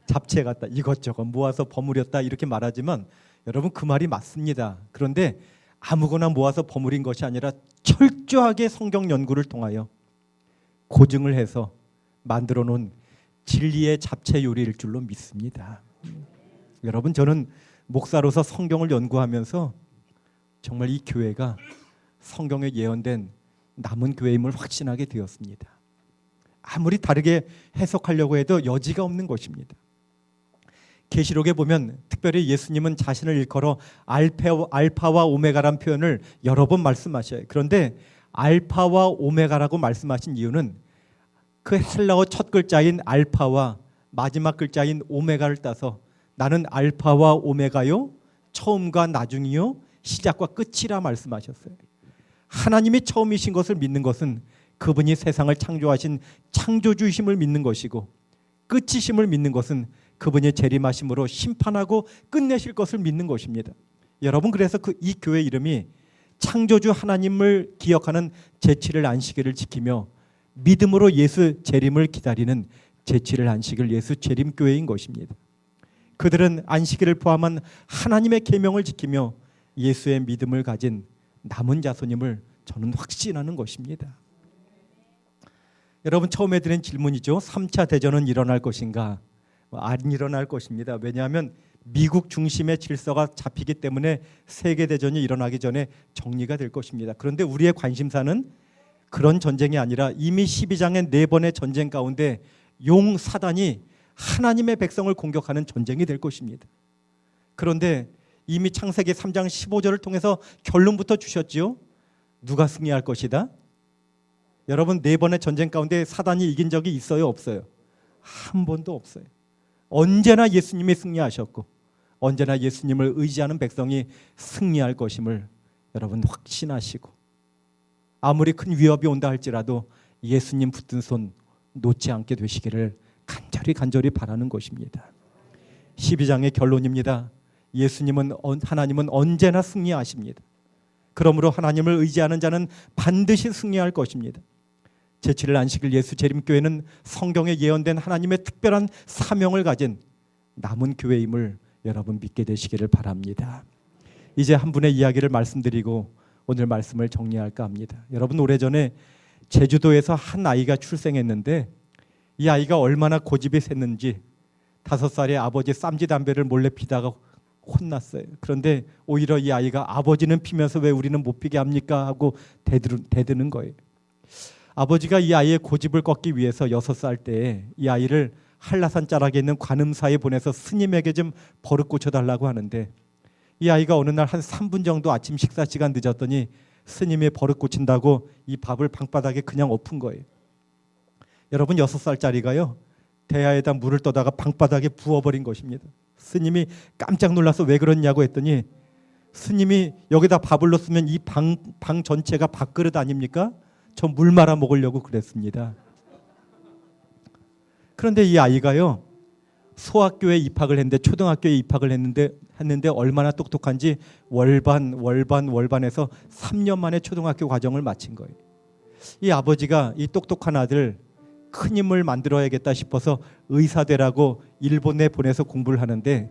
잡채 같다, 이것저것 모아서 버무렸다 이렇게 말하지만 여러분, 그 말이 맞습니다. 그런데 아무거나 모아서 버무린 것이 아니라 철저하게 성경 연구를 통하여 고증을 해서 만들어 놓은 진리의 잡채 요리일 줄로 믿습니다. 여러분, 저는 목사로서 성경을 연구하면서 정말 이 교회가 성경에 예언된 남은 교회임을 확신하게 되었습니다. 아무리 다르게 해석하려고 해도 여지가 없는 것입니다. 계시록에 보면 특별히 예수님은 자신을 일컬어 알파와 오메가란 표현을 여러 번 말씀하셔요. 그런데 알파와 오메가라고 말씀하신 이유는 그 헬라어 첫 글자인 알파와 마지막 글자인 오메가를 따서 나는 알파와 오메가요, 처음과 나중이요, 시작과 끝이라 말씀하셨어요. 하나님이 처음이신 것을 믿는 것은 그분이 세상을 창조하신 창조주이심을 믿는 것이고, 끝이심을 믿는 것은 그분이 재림하심으로 심판하고 끝내실 것을 믿는 것입니다. 여러분, 그래서 이 교회 이름이 창조주 하나님을 기억하는 제7일 안식일을 지키며 믿음으로 예수 재림을 기다리는 제7일 안식일 예수 재림 교회인 것입니다. 그들은 안식일을 포함한 하나님의 계명을 지키며 예수의 믿음을 가진 남은 자손임을 저는 확신하는 것입니다. 여러분, 처음에 드린 질문이죠. 3차 대전은 일어날 것인가? 안 일어날 것입니다. 왜냐하면 미국 중심의 질서가 잡히기 때문에 세계대전이 일어나기 전에 정리가 될 것입니다. 그런데 우리의 관심사는 그런 전쟁이 아니라 이미 12장의 4번의 전쟁 가운데 용 사단이 하나님의 백성을 공격하는 전쟁이 될 것입니다. 그런데 이미 창세기 3장 15절을 통해서 결론부터 주셨지요. 누가 승리할 것이다? 여러분, 4번의 전쟁 가운데 사단이 이긴 적이 있어요, 없어요? 한 번도 없어요. 언제나 예수님이 승리하셨고 언제나 예수님을 의지하는 백성이 승리할 것임을 여러분 확신하시고, 아무리 큰 위협이 온다 할지라도 예수님 붙든 손 놓지 않게 되시기를 간절히 바라는 것입니다. 12장의 결론입니다. 하나님은 언제나 승리하십니다. 그러므로 하나님을 의지하는 자는 반드시 승리할 것입니다. 제7일 안식일 예수 재림교회는 성경에 예언된 하나님의 특별한 사명을 가진 남은 교회임을 여러분 믿게 되시기를 바랍니다. 이제 한 분의 이야기를 말씀드리고 오늘 말씀을 정리할까 합니다. 여러분, 오래전에 제주도에서 한 아이가 출생했는데 이 아이가 얼마나 고집이 셌는지 5살의 아버지 쌈지담배를 몰래 피다가 혼났어요. 그런데 오히려 이 아이가 아버지는 피면서 왜 우리는 못 피게 합니까? 하고 대드는 거예요. 아버지가 이 아이의 고집을 꺾기 위해서 6살 때에 이 아이를 한라산 자락에 있는 관음사에 보내서 스님에게 좀 버릇 고쳐달라고 하는데, 이 아이가 어느 날 한 3분 정도 아침 식사 시간 늦었더니 스님이 버릇 고친다고 이 밥을 방바닥에 그냥 엎은 거예요. 여러분, 6살짜리가요 대야에다 물을 떠다가 방바닥에 부어버린 것입니다. 스님이 깜짝 놀라서 왜 그러냐고 했더니, 스님이 여기다 밥을 넣었으면 이 방 전체가 밥그릇 아닙니까? 저 물 말아 먹으려고 그랬습니다. 그런데 이 아이가요 소학교에 입학을 했는데, 초등학교에 입학을 했는데 얼마나 똑똑한지 월반에서 3년 만에 초등학교 과정을 마친 거예요. 이 아버지가 이 똑똑한 아들 큰 힘을 만들어야겠다 싶어서 의사 되라고 일본에 보내서 공부를 하는데,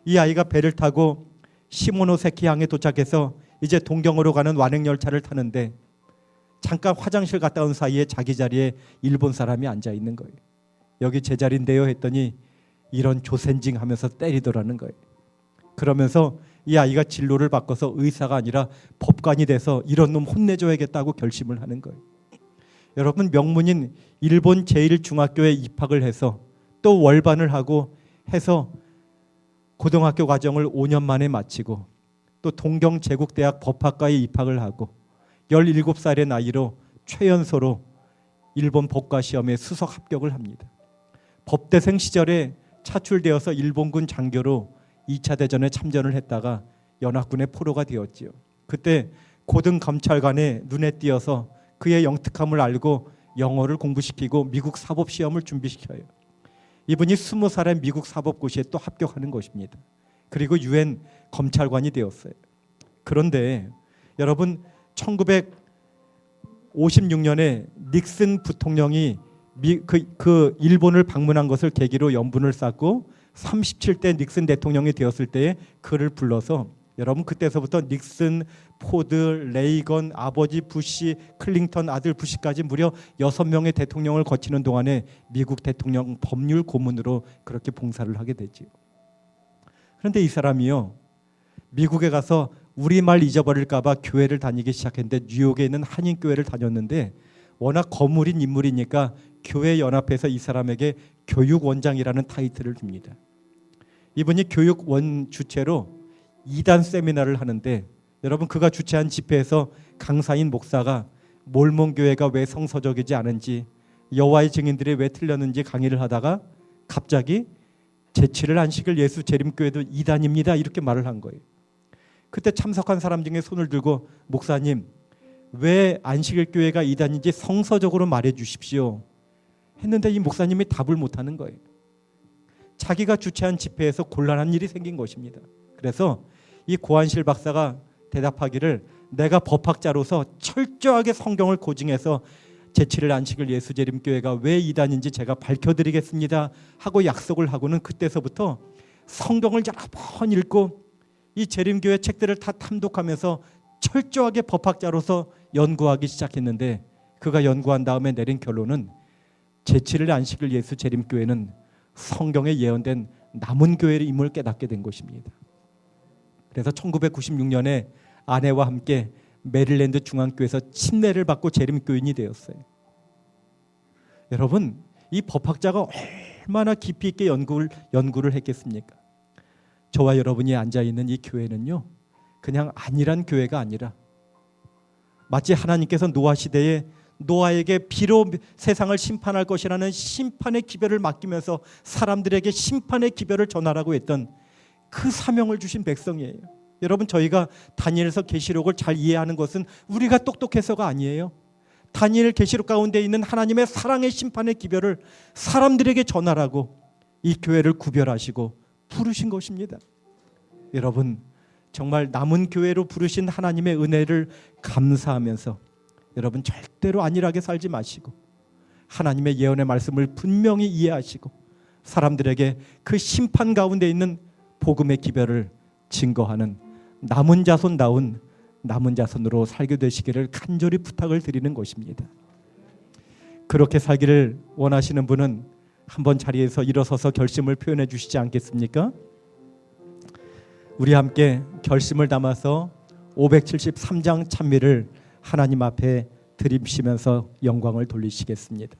이 아이가 배를 타고 시모노세키 항에 도착해서 이제 동경으로 가는 완행열차를 타는데 잠깐 화장실 갔다 온 사이에 자기 자리에 일본 사람이 앉아 있는 거예요. 여기 제 자리인데요 했더니 이런 조센징 하면서 때리더라는 거예요. 그러면서 이 아이가 진로를 바꿔서 의사가 아니라 법관이 돼서 이런 놈 혼내줘야겠다고 결심을 하는 거예요. 여러분, 명문인 일본 제1중학교에 입학을 해서 또 월반을 하고 해서 고등학교 과정을 5년 만에 마치고 또 동경제국대학 법학과에 입학을 하고 17살의 나이로 최연소로 일본 법과시험에 수석 합격을 합니다. 법대생 시절에 차출되어서 일본군 장교로 2차 대전에 참전을 했다가 연합군의 포로가 되었지요. 그때 고등검찰관의 눈에 띄어서 그의 영특함을 알고 영어를 공부시키고 미국 사법시험을 준비시켜요. 이분이 20살에 미국 사법고시에 또 합격하는 것입니다. 그리고 유엔 검찰관이 되었어요. 그런데 여러분, 1956년에 닉슨 부통령이 그 일본을 방문한 것을 계기로 연분을 쌓고 37대 닉슨 대통령이 되었을 때에 그를 불러서, 여러분 그때서부터 닉슨, 포드, 레이건, 아버지 부시, 클링턴, 아들 부시까지 무려 6명의 대통령을 거치는 동안에 미국 대통령 법률 고문으로 그렇게 봉사를 하게 되지요. 그런데 이 사람이요 미국에 가서 우리말 잊어버릴까 봐 교회를 다니기 시작했는데, 뉴욕에 있는 한인교회를 다녔는데 워낙 거물인 인물이니까 교회 연합회에서 이 사람에게 교육원장이라는 타이틀을 줍니다. 이분이 교육 원 주체로 이단 세미나를 하는데 여러분 그가 주최한 집회에서 강사인 목사가 몰몬교회가 왜 성서적이지 않은지 여호와의 증인들이 왜 틀렸는지 강의를 하다가 갑자기 제7일 안식일 예수 재림교회도 이단입니다 이렇게 말을 한 거예요. 그때 참석한 사람 중에 손을 들고 목사님 왜 안식일 교회가 이단인지 성서적으로 말해 주십시오 했는데 이 목사님이 답을 못하는 거예요. 자기가 주최한 집회에서 곤란한 일이 생긴 것입니다. 그래서 이 고한실 박사가 대답하기를 내가 법학자로서 철저하게 성경을 고증해서 제7일 안식일 예수재림교회가 왜 이단인지 제가 밝혀드리겠습니다 하고 약속을 하고는 그때서부터 성경을 여러 번 읽고 이 재림교회 책들을 다 탐독하면서 철저하게 법학자로서 연구하기 시작했는데 그가 연구한 다음에 내린 결론은 제7일 안식일 예수재림교회는 성경에 예언된 남은 교회임을 깨닫게 된 것입니다. 그래서 1996년에 아내와 함께 메릴랜드 중앙교회에서 침례를 받고 재림교인이 되었어요. 여러분 이 법학자가 얼마나 깊이 있게 연구를 했겠습니까? 저와 여러분이 앉아있는 이 교회는요 그냥 안일한 교회가 아니라 마치 하나님께서 노아 시대에 노아에게 비로 세상을 심판할 것이라는 심판의 기별을 맡기면서 사람들에게 심판의 기별을 전하라고 했던 그 사명을 주신 백성이에요. 여러분 저희가 다니엘서 계시록을 잘 이해하는 것은 우리가 똑똑해서가 아니에요. 다니엘 계시록 가운데 있는 하나님의 사랑의 심판의 기별을 사람들에게 전하라고 이 교회를 구별하시고 부르신 것입니다. 여러분 정말 남은 교회로 부르신 하나님의 은혜를 감사하면서 여러분 절대로 안일하게 살지 마시고 하나님의 예언의 말씀을 분명히 이해하시고 사람들에게 그 심판 가운데 있는 복음의 기별을 증거하는 남은 자손다운 남은 자손으로 살게 되시기를 간절히 부탁을 드리는 것입니다. 그렇게 살기를 원하시는 분은 한번 자리에서 일어서서 결심을 표현해 주시지 않겠습니까? 우리 함께 결심을 담아서 573장 찬미를 하나님 앞에 드리시면서 영광을 돌리시겠습니다.